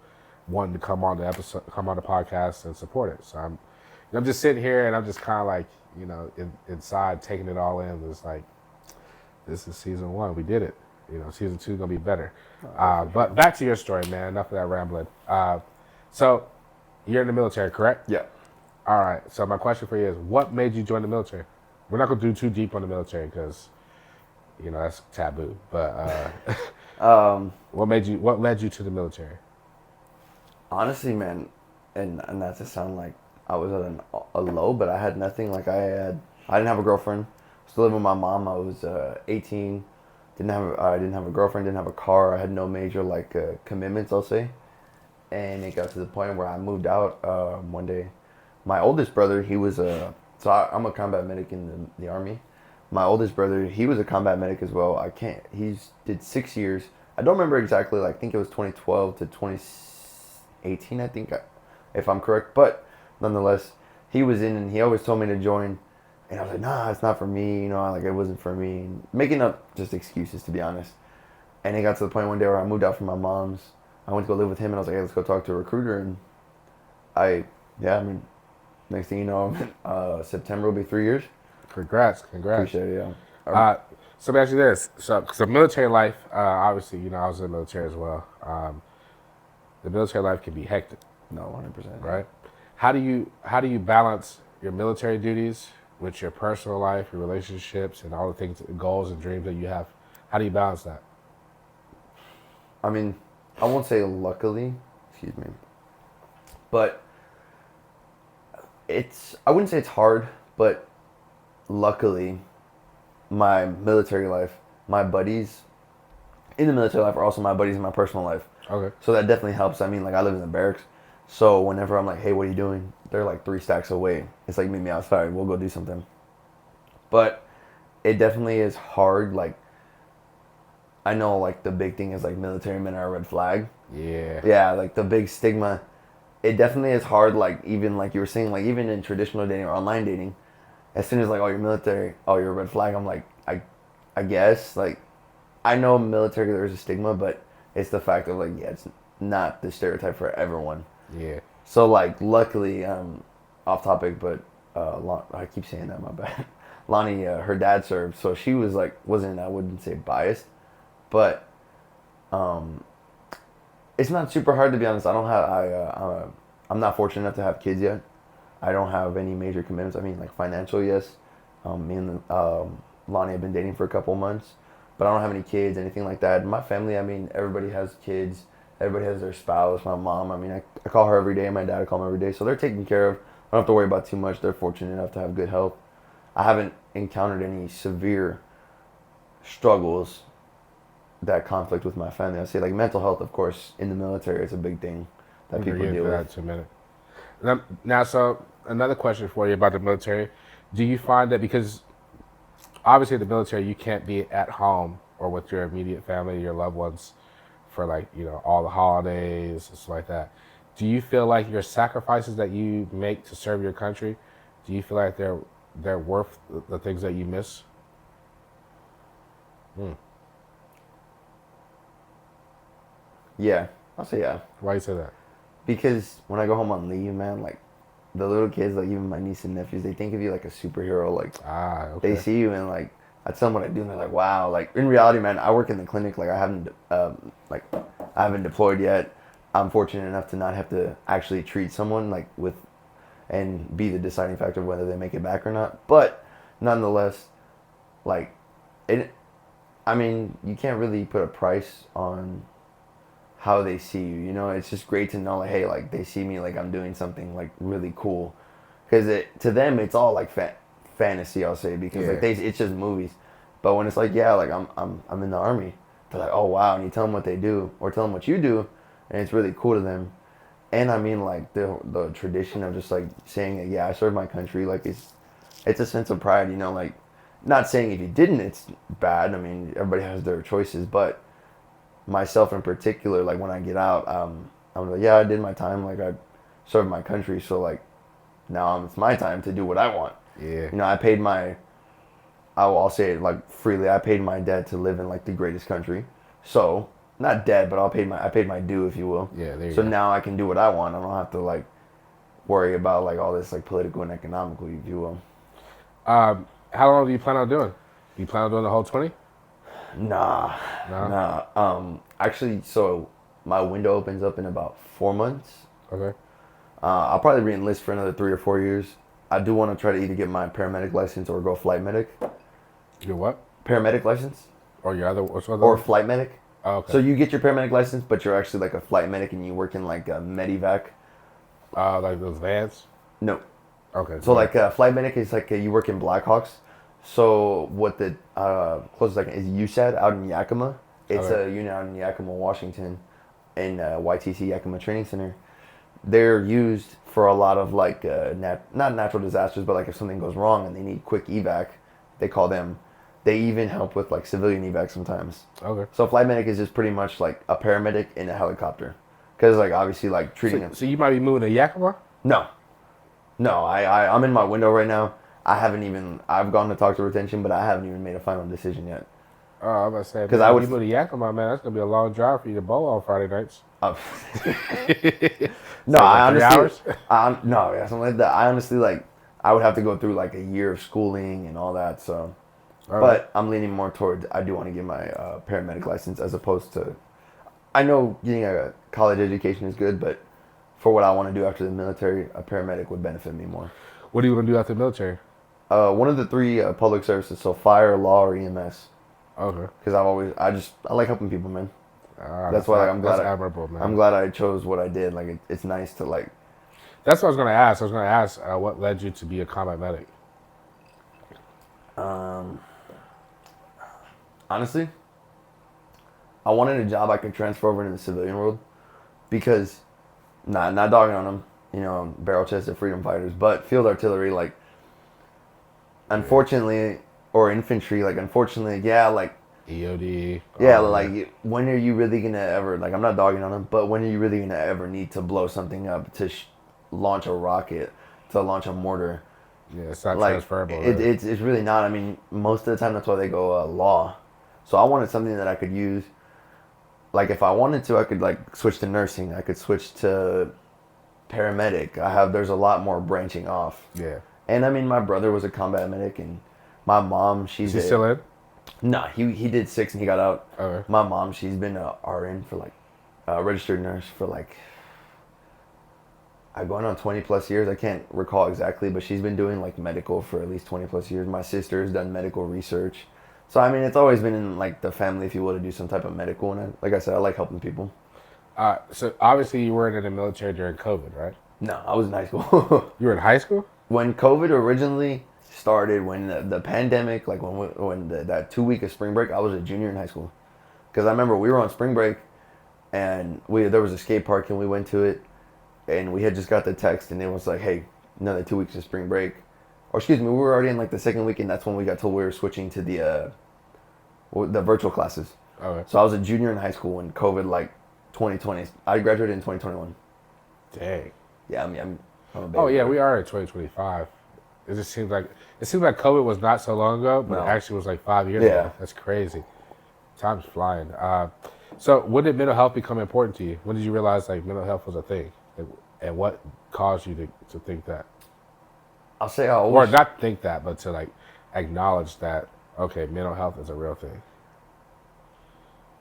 wanting to come on the podcast and support it. So I'm just sitting here and I'm just kind of like, you know, inside taking it all in. It's like, this is season 1. We did it. You know, season 2 is gonna be better. But back to your story, man. Enough of that rambling. So you're in the military, correct? Yeah. All right. So my question for you is, what made you join the military? We're not gonna do too deep on the military because, you know, that's taboo. But what led you to the military? Honestly, man, and not to sound like I was at a low, but I had nothing. Like I didn't have a girlfriend. Still living with my mom. I was 18. I didn't have a girlfriend. Didn't have a car. I had no major like commitments, I'll say. And it got to the point where I moved out one day. My oldest brother, he was I'm a combat medic in the Army. My oldest brother, he was a combat medic as well. He did 6 years. I don't remember exactly. Like, I think it was 2012 to 2018, I think, if I'm correct. But nonetheless, he was in and he always told me to join. And I was like, nah, it's not for me. You know, like it wasn't for me. Making up just excuses, to be honest. And it got to the point one day where I moved out from my mom's. I went to go live with him, and I was like, hey, let's go talk to a recruiter. And I mean, next thing you know, September will be 3 years. Congrats. Appreciate it, yeah. So let me ask you this. So military life, obviously, I was in the military as well. The military life can be hectic, No, 100%. right? How do you balance your military duties with your personal life, your relationships, and all the things, goals and dreams that you have? How do you balance that? I mean, I won't say luckily, excuse me, but I wouldn't say it's hard, but luckily, my military life, my buddies in the military life are also my buddies in my personal life. Okay. So that definitely helps. I mean, like I live in the barracks, so whenever I'm like, hey, what are you doing? They're like 3 stacks away. It's like, meet me outside. We'll go do something. But it definitely is hard. Like, I know like the big thing is like military men are a red flag. Yeah. Yeah, like the big stigma. It definitely is hard. Like even like you were saying, like even in traditional dating or online dating, as soon as like, oh, you're military, oh, you're a red flag. I'm like, I guess like, I know military there's a stigma, but it's the fact of like, yeah, it's not the stereotype for everyone. Yeah. So like, luckily, off topic, but I keep saying that, my bad. Lonnie, her dad served, so she was like, I wouldn't say biased, but it's not super hard to be honest. I'm not fortunate enough to have kids yet. I don't have any major commitments. I mean, like financial, yes. Me and Lonnie have been dating for a couple months, but I don't have any kids, anything like that. My family, I mean, everybody has kids. Everybody has their spouse. My mom, I mean, I call her every day. My dad, I call him every day. So they're taken care of. I don't have to worry about too much. They're fortunate enough to have good health. I haven't encountered any severe struggles that conflict with my family. I say like mental health, of course, in the military, it's a big thing that people deal with. That in a minute. Now, so another question for you about the military. Do you find that because obviously the military, you can't be at home or with your immediate family, your loved ones for like, all the holidays and stuff like that. Do you feel like your sacrifices that you make to serve your country, do you feel like they're worth the things that you miss? Yeah, I'll say yeah. Why you say that? Because when I go home on leave, man, like the little kids, like even my niece and nephews, they think of you like a superhero. Like Okay. they see you and like I tell them what I do, and they're like, wow. Like in reality, man, I work in the clinic. Like I haven't deployed yet. I'm fortunate enough to not have to actually treat someone like with, and be the deciding factor of whether they make it back or not. But nonetheless, like it. I mean, you can't really put a price on how they see you. You know, it's just great to know, like, hey, like they see me like I'm doing something like really cool, because to them it's all like fantasy. I'll say because like it's just movies, but when it's like like I'm in the army, they're like, oh wow, and you tell them what they do or tell them what you do, and it's really cool to them. And I mean like the tradition of just like saying that I serve my country, like it's a sense of pride. You know, like not saying if you didn't it's bad. I mean everybody has their choices, but myself in particular, like when I get out, I'm like, I did my time, like I served my country, so like now it's my time to do what I want. Yeah. You know, I'll say it like freely, I paid my debt to live in like the greatest country. So not debt, but I paid my due, if you will. Yeah, there you so go. now I can do what I want. I don't have to like worry about like all this like political and economical, if you will. How long do you plan on doing? Do you plan on doing the whole 20? Nah. Actually, so my window opens up in about 4 months. Okay. I'll probably re-enlist for another 3 or 4 years. I do want to try to either get my paramedic license or go flight medic. Your what? Paramedic license? Or your other? What's other? Or flight medic. Oh, okay. So you get your paramedic license, but you're actually like a flight medic and you work in like a medevac. Like those vans? No. Okay. So like flight medic is like you work in Blackhawks. So what the closest I can is USAD out in Yakima. It's a unit out in Yakima, Washington, in YTC Yakima Training Center. They're used for a lot of like not natural disasters, but like if something goes wrong and they need quick evac, they call them. They even help with like civilian evac sometimes. Okay. So flight medic is just pretty much like a paramedic in a helicopter, because like obviously like treating them. So you might be moving to Yakima? No, No, I'm in my window right now. I've gone to talk to retention, but I haven't even made a final decision yet. Oh, I'm about to say, Because man, I when would, you move to Yakima, man, that's gonna be a long drive for you to bowl on Friday nights. uh, It's no, like I what, three honestly, hours? no, yeah, something like that. I honestly like, I would have to go through like a year of schooling and all that. So, All right. but I'm leaning more towards I do want to get my paramedic license as opposed to. I know getting a college education is good, but for what I want to do after the military, a paramedic would benefit me more. What are you gonna do after the military? One of the three public services, so fire, law, or EMS. Okay. Because I like helping people, man. That's That's why like, I'm that's glad admirable, man. I'm glad I chose what I did. Like it's nice to like. That's what I was gonna ask. I was gonna ask what led you to be a combat medic. Honestly, I wanted a job I could transfer over into the civilian world because, not dogging on them, barrel chested freedom fighters, but field artillery, like, unfortunately, or infantry, like, unfortunately, yeah, like, EOD. yeah, like, when are you really gonna ever, like, I'm not dogging on them, but when are you really gonna ever need to blow something up to launch a rocket, to launch a mortar? Yeah, it's not Like, transferable. Really. it's really not. I mean, most of the time, that's why they go law. So I wanted something that I could use. Like if I wanted to, I could like switch to nursing. I could switch to paramedic. There's a lot more branching off. Yeah. And I mean, my brother was a combat medic, and my mom, Is he still in? Nah, he did 6 and he got out. Okay. My mom, she's been a RN for like, a registered nurse for like, going on 20 plus years. I can't recall exactly, but she's been doing like medical for at least 20 plus years. My sister's done medical research. So I mean, it's always been in like the family, if you will, to do some type of medical. And like I said, I like helping people. So obviously you weren't in the military during COVID, right? No, I was in high school. You were in high school? When COVID originally started, when the pandemic, like that 2 week of spring break, I was a junior in high school. Because I remember we were on spring break, and there was a skate park, and we went to it, and we had just got the text, and it was like, hey, another 2 weeks of spring break. Or excuse me, we were already in like the second week, and that's when we got told we were switching to the virtual classes. Okay. So I was a junior in high school when COVID, like 2020. I graduated in 2021. Dang. Yeah, I'm a baby. Oh yeah, we are in 2025. It seems like COVID was not so long ago, but No. it actually was like 5 years Yeah. ago. That's crazy. Time's flying. So when did mental health become important to you? When did you realize like mental health was a thing, and what caused you to think that, I'll say I or always. not think that, but to like acknowledge that okay, mental health is a real thing.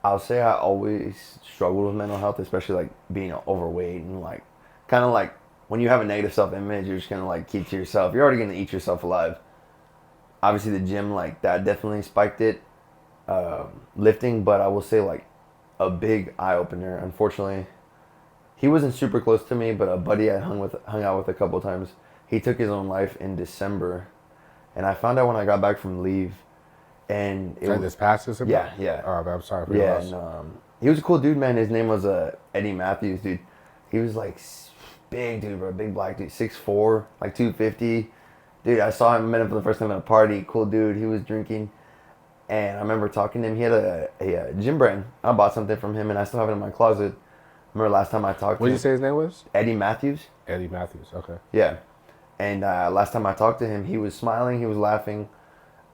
I'll say I always struggled with mental health, especially like being overweight and like kind of like when you have a negative self-image, you're just gonna like keep to yourself. You're already gonna eat yourself alive. Obviously, the gym like that definitely spiked it, lifting. But I will say like a big eye opener. Unfortunately, he wasn't super close to me, but a buddy I hung out with a couple times. He took his own life in December, and I found out when I got back from leave, and Like this past December? yeah. Oh, man, I'm sorry for your Yeah, loss. and he was a cool dude, man. His name was Eddie Matthews, dude. He was like big dude, bro, big black dude, 6'4", like 250. Dude, I saw him, met him for the first time at a party. Cool dude. He was drinking, and I remember talking to him. He had a gym brand. I bought something from him, and I still have it in my closet. I remember last time I talked to What did him. you say his name was? Eddie Matthews. Eddie Matthews. Okay. Yeah, and last time I talked to him, he was smiling, he was laughing,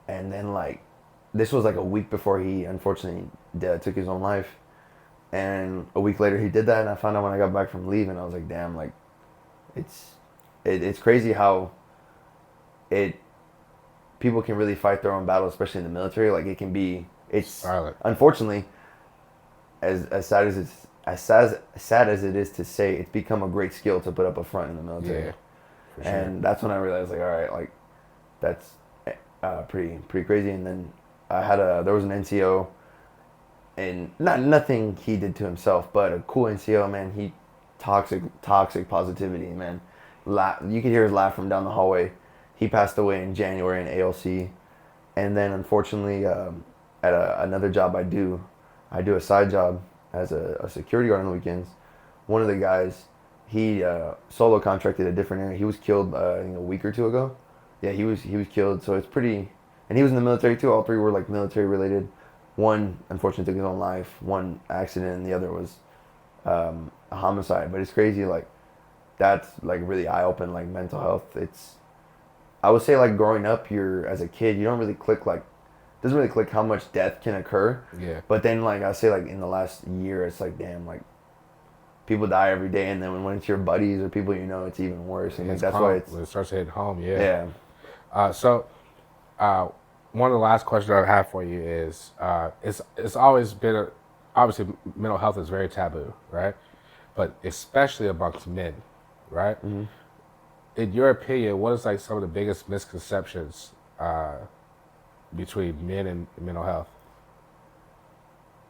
and then like, this was like a week before he unfortunately took his own life, and a week later he did that, and I found out when I got back from leave, and I was like, damn, like, it's crazy how people can really fight their own battle, especially in the military. Like it's Silent. unfortunately, as sad as it is to say, it's become a great skill to put up a front in the military. Yeah. For sure. And that's when I realized, like, all right, like, that's pretty crazy. And then there was an NCO, and nothing he did to himself, but a cool NCO, man. He toxic positivity, man. You could hear his laugh from down the hallway. He passed away in January in ALC, and then unfortunately, at another job I do a side job as a security guard on the weekends. One of the guys, he solo contracted a different area. He was killed I think a week or two ago. Yeah, he was killed. So it's pretty, and he was in the military too. All three were like military related. One unfortunately took his own life. One accident, and the other was a homicide. But it's crazy. Like that's like really eye open. Like mental health, it's I would say like growing up, you're as a kid, you don't really click like doesn't really click how much death can occur. Yeah. But then like I say like in the last year, it's like damn like people die every day, and then when it's your buddies or people you know, it's even worse. And like, that's why it's when it starts hitting home. Yeah. yeah. So, one of the last questions I have for you is, it's always been obviously mental health is very taboo, right? But especially amongst men, right? Mm-hmm. In your opinion, what is like some of the biggest misconceptions between men and mental health?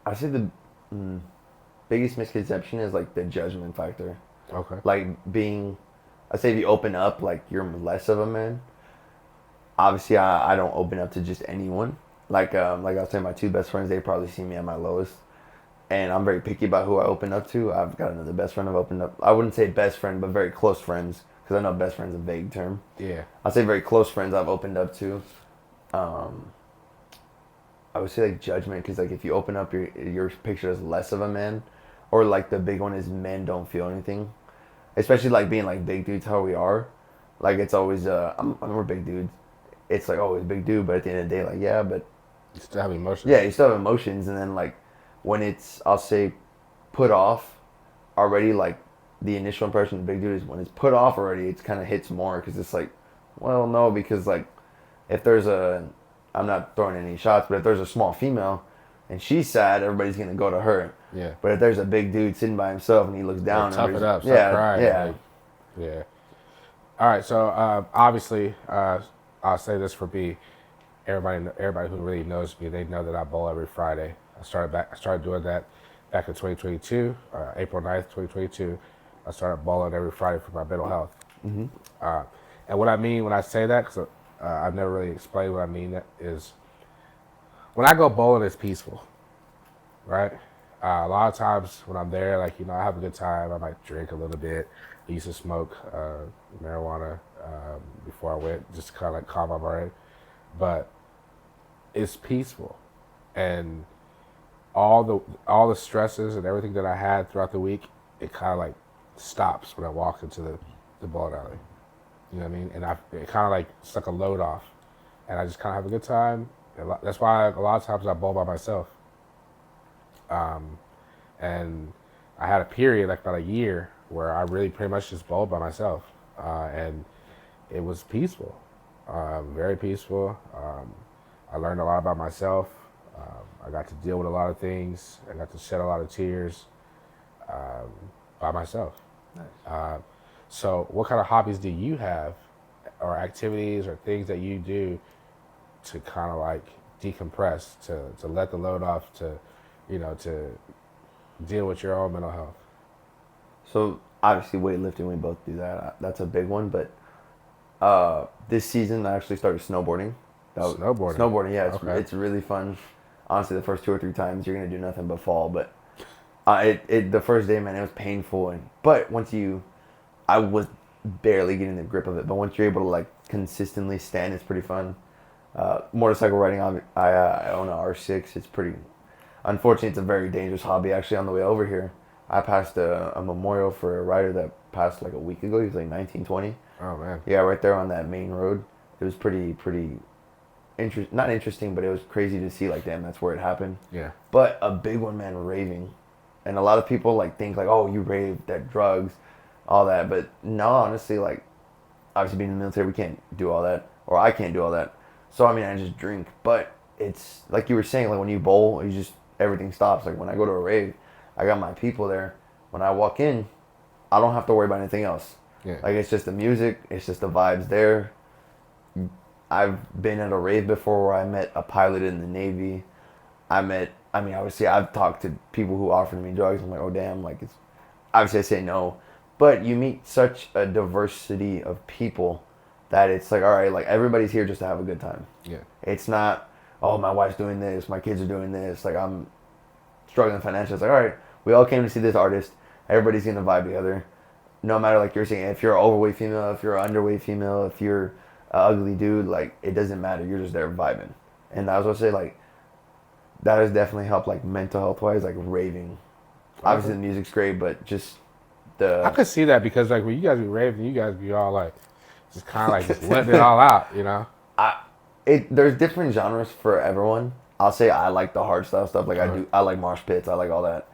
I say the mm, biggest misconception is like the judgment factor. Okay. Like being, I say if you open up, like you're less of a man. Obviously, I don't open up to just anyone. Like I was saying, my two best friends, they probably see me at my lowest. And I'm very picky about who I open up to. I've got another best friend I've opened up. I wouldn't say best friend, but very close friends. Because I know best friend's a vague term. Yeah. I'll say very close friends I've opened up to. Um, I would say like judgment, because like if you open up, your picture as less of a man, or like the big one is men don't feel anything, especially like being like big dudes how we are, like it's always we're big dudes, it's like always big dude, but at the end of the day like yeah, but You still have emotions. yeah, you still have emotions, and then like when it's I'll say put off already, like the initial impression of big dude is when it's put off already, it's kind of hits more because it's like, well no, because like if there's a I'm not throwing any shots, but if there's a small female and she's sad, everybody's gonna go to her. Yeah. But if there's a big dude sitting by himself and he looks down, Tough it up. Stop yeah, crying. yeah, Like, yeah. All right. So obviously, I'll say this for B. Everybody who really knows me, they know that I bowl every Friday. I started doing that back in 2022, April 9th, 2022. I started bowling every Friday for my mental health. Mm-hmm. And what I mean when I say that, because I've never really explained what I mean, that is when I go bowling, it's peaceful, right? A lot of times when I'm there, like, I have a good time. I might drink a little bit. I used to smoke marijuana before I went, just to kind of like calm my brain. But it's peaceful, and all the stresses and everything that I had throughout the week, it kind of like stops when I walk into the bowling alley. You know what I mean? And it kind of like it's like a load off, and I just kind of have a good time. That's why a lot of times I bowl by myself. And I had a period like about a year where I really pretty much just bowled by myself, and it was peaceful, very peaceful. I learned a lot about myself. I got to deal with a lot of things. I got to shed a lot of tears by myself. Nice. So, what kind of hobbies do you have, or activities, or things that you do to kind of like decompress, to let the load off, to deal with your own mental health? So obviously weightlifting, we both do that. That's a big one. But this season I actually started snowboarding. Snowboarding. Snowboarding, yeah, Okay. it's really fun. Honestly, the first 2 or 3 times you're gonna do nothing but fall. But the first day, man, it was painful. But I was barely getting the grip of it. But once you're able to like consistently stand, it's pretty fun. Motorcycle riding, I own a R6. It's pretty. Unfortunately, it's a very dangerous hobby. Actually, on the way over here, I passed a memorial for a rider that passed like a week ago. He was like 1920. Oh man. Yeah, right there on that main road. It was pretty not interesting, but it was crazy to see. Like, damn, that's where it happened. Yeah. But a big one, man, raving, and a lot of people like think like, oh, you rave, that drugs, all that. But no, honestly, like, obviously being in the military, we can't do all that, or I can't do all that. So I mean, I just drink. But it's like you were saying, like when you bowl, everything stops. Like when I go to a rave, I got my people there. When I walk in, I don't have to worry about anything else. Yeah. Like it's just the music, it's just the vibes there. I've been at a rave before where I met a pilot in the Navy. Obviously I've talked to people who offered me drugs. I'm like, oh damn, like it's, obviously I say no. But you meet such a diversity of people that it's like, all right, like everybody's here just to have a good time. Yeah. It's not, oh, my wife's doing this, my kids are doing this, like I'm struggling financially. It's like, all right, we all came to see this artist. Everybody's gonna vibe together. No matter, like you're saying, if you're an overweight female, if you're an underweight female, if you're an ugly dude, like it doesn't matter. You're just there vibing. And I was gonna say, like, that has definitely helped, like mental health wise, like raving. Obviously the music's great, but just I could see that because like when you guys be raving, you guys be all like, just kind of like just letting it all out, you know? There's different genres for everyone. I'll say I like the hard style stuff. Like I like mosh pits. I like all that.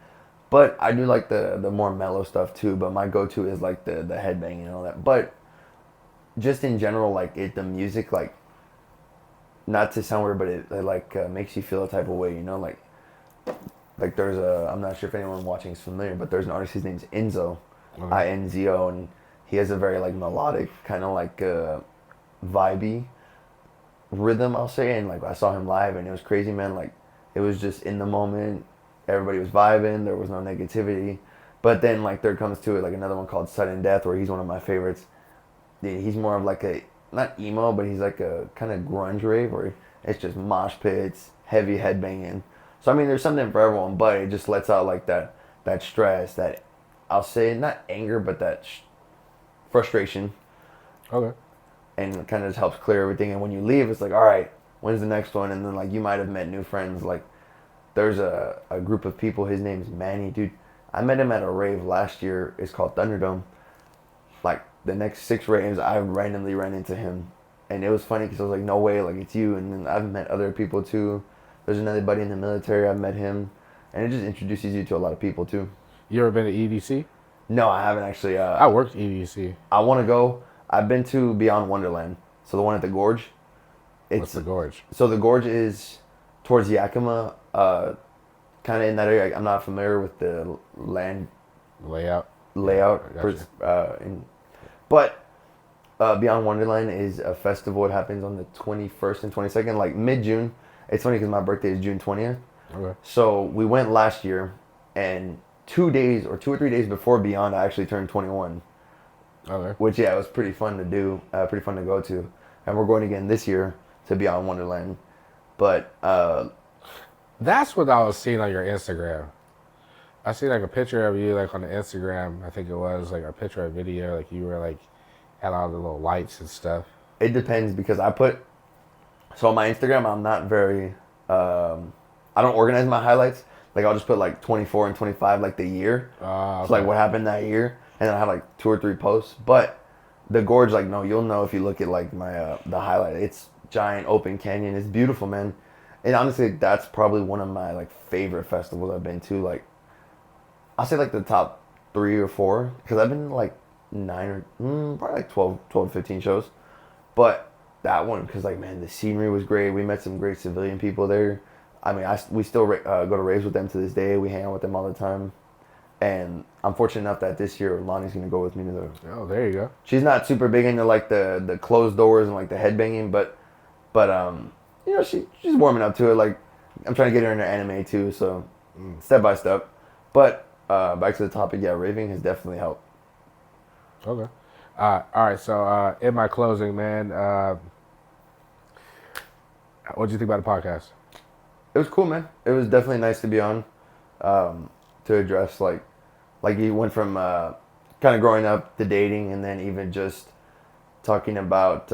But I do like the more mellow stuff too. But my go to is like the headbanging and all that. But just in general, like the music, like not to sound weird, but it like makes you feel a type of way. You know, like there's I'm not sure if anyone watching is familiar, but there's an artist. His name's Enzo, Inzo, and he has a very like melodic kind of like vibey rhythm, I'll say. And like I saw him live and it was crazy, man. Like it was just in the moment, everybody was vibing, there was no negativity. But then like there comes to it like another one called Sudden Death, where he's one of my favorites. He's more of like a, not emo, but he's like a kind of grunge rave where it's just mosh pits, heavy headbanging. So I mean there's something for everyone, but it just lets out like that stress, that, I'll say not anger, but that frustration, Okay. and it kind of just helps clear everything. And when you leave, it's like, all right, when's the next one? And then like you might have met new friends. Like there's a group of people. His name's Manny, dude. I met him at a rave last year. It's called Thunderdome. Like the next 6 raves, I randomly ran into him, and it was funny because I was like, no way, like it's you. And then I've met other people too. There's another buddy in the military. I've met him, and it just introduces you to a lot of people too. You ever been to EDC? No, I haven't actually. I worked EDC. I want to go. I've been to Beyond Wonderland, so the one at the Gorge. What's the Gorge? So the Gorge is towards Yakima, kind of in that area. I'm not familiar with the land Layout. layout, Yeah, I gotcha. but Beyond Wonderland is a festival. It happens on the 21st and 22nd, like mid-June. It's funny because my birthday is June 20th. Okay. So we went last year, and 2 days or 2 or 3 days before Beyond, I actually turned 21. Okay. Which, yeah, it was pretty fun to do, pretty fun to go to. And we're going again this year to Beyond Wonderland. But That's what I was seeing on your Instagram. I see like a picture of you like on the Instagram. I think it was like a picture of video. Like you were like had all the little lights and stuff. it depends because so on my Instagram, I'm not very, I don't organize my highlights. Like I'll just put like 24 and 25, like the year. Okay. So like what happened that year. And then I have like 2 or 3 posts. But the Gorge, like, no, you'll know if you look at like my, the highlight. It's giant open canyon. It's beautiful, man. And honestly, that's probably one of my like favorite festivals I've been to. Like, I'll say like the top 3 or 4, because I've been to like 9 or probably like 12 to 15 shows. But that one, because like, man, the scenery was great. We met some great civilian people there. I mean, we still go to raves with them to this day. We hang out with them all the time. And I'm fortunate enough that this year Lonnie's gonna go with me to the. Oh, there you go. She's not super big into like the closed doors and like the headbanging, but you know, she's warming up to it. Like I'm trying to get her into anime too, so step by step. But back to the topic, yeah, raving has definitely helped. Okay. All right. So in my closing, man, what did you think about the podcast? It was cool, man. It was definitely nice to be on, to address like you went from kind of growing up to dating, and then even just talking about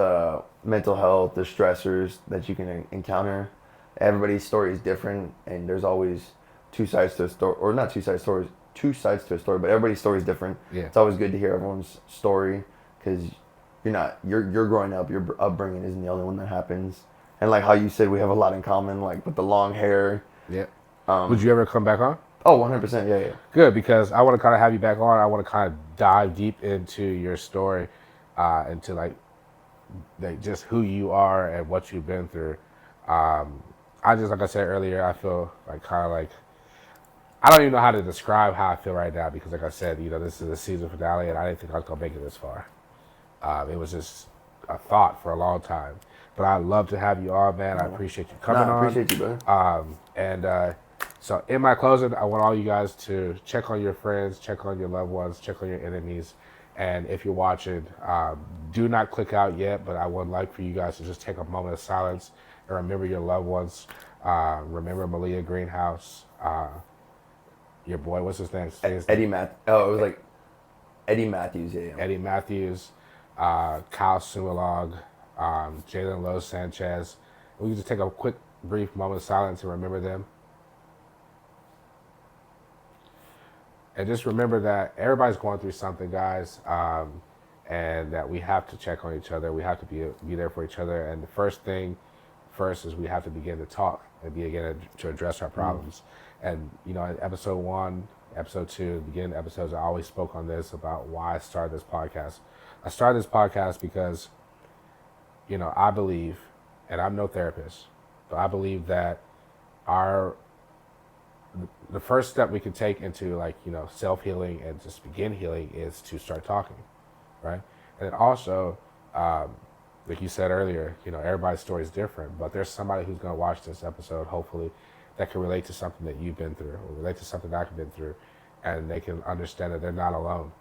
mental health, the stressors that you can encounter. Everybody's story is different, and there's always 2 sides to a story, or not 2 sides stories, 2 sides to a story, but everybody's story is different. Yeah. It's always good to hear everyone's story because you're growing up, your upbringing isn't the only one that happens. And like how you said, we have a lot in common, like with the long hair. Yeah. Would you ever come back on? Oh, 100%, yeah. Good, because I want to kind of have you back on. I want to kind of dive deep into your story, into like just who you are and what you've been through. I just, like I said earlier, I feel like kind of like, I don't even know how to describe how I feel right now because, like I said, you know, this is the season finale, and I didn't think I was gonna make it this far. It was just a thought for a long time, but I'd love to have you on, man. I appreciate you coming on. I appreciate you, brother. So in my closing, I want all you guys to check on your friends, check on your loved ones, check on your enemies. And if you're watching, do not click out yet, but I would like for you guys to just take a moment of silence and remember your loved ones. Remember Malia Greenhouse, your boy, what's his name? Eddie Matthews. Oh, it was like Eddie Matthews, yeah. Eddie Matthews, Kyle Sumalog, Jalen Lowe Sanchez. We can just take a quick, brief moment of silence to remember them. And just remember that everybody's going through something, guys, and that we have to check on each other. We have to be there for each other. And the first is we have to begin to talk and begin to address our problems. And in episode 1, episode 2, the beginning episodes, I always spoke on this about why I started this podcast. I started this podcast because I believe, and I'm no therapist, but I believe that the first step we can take into self-healing and just begin healing is to start talking, right? And then also, like you said earlier, everybody's story is different, but there's somebody who's going to watch this episode, hopefully, that can relate to something that you've been through or relate to something that I've been through, and they can understand that they're not alone.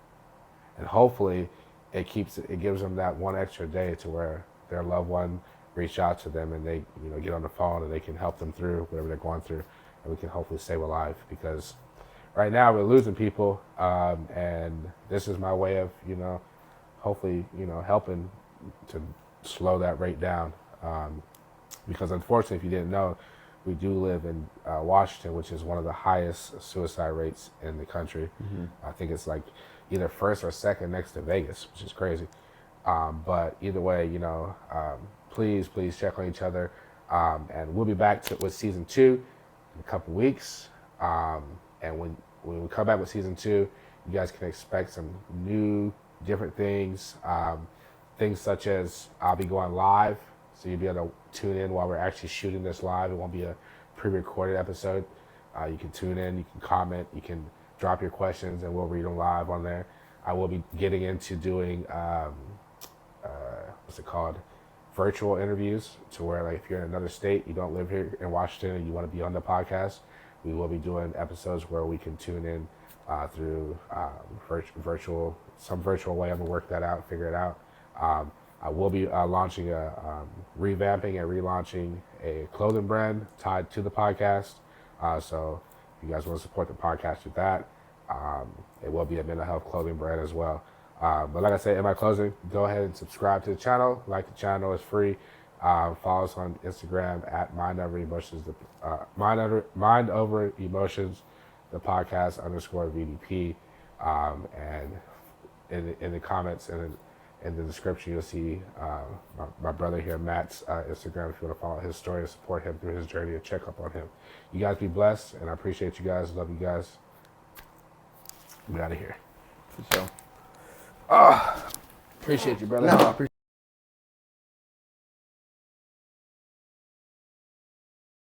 And hopefully it gives them that one extra day to where their loved one reach out to them and they get on the phone and they can help them through whatever they're going through, and we can hopefully save a life, because right now we're losing people, and this is my way of hopefully helping to slow that rate down, because unfortunately, if you didn't know, we do live in Washington, which is one of the highest suicide rates in the country. I think it's like either first or second next to Vegas, which is crazy. But either way, please check on each other. And we'll be back with season 2 in a couple weeks. And when we come back with season 2, you guys can expect some new, different things. Things such as I'll be going live, so you'll be able to tune in while we're actually shooting this live. It won't be a pre-recorded episode. You can tune in, you can comment, you can drop your questions, and we'll read them live on there. I will be getting into doing what's it called, virtual interviews, to where like if you're in another state, you don't live here in Washington, and you want to be on the podcast, we will be doing episodes where we can tune in through some virtual way. I'm gonna work that out, figure it out. I will be launching revamping and relaunching a clothing brand tied to the podcast. So if you guys want to support the podcast with that, it will be a mental health clothing brand as well. But like I said, in my closing, go ahead and subscribe to the channel. Like the channel, is free. Follow us on Instagram at Mind Over Emotions, Mind Over Emotions, the podcast _VDP. And in the comments and in the description, you'll see my brother here, Matt's Instagram, if you want to follow his story and support him through his journey and check up on him. You guys be blessed, and I appreciate you guys. Love you guys. We out of here. So, Appreciate you, brother. no, I appreciate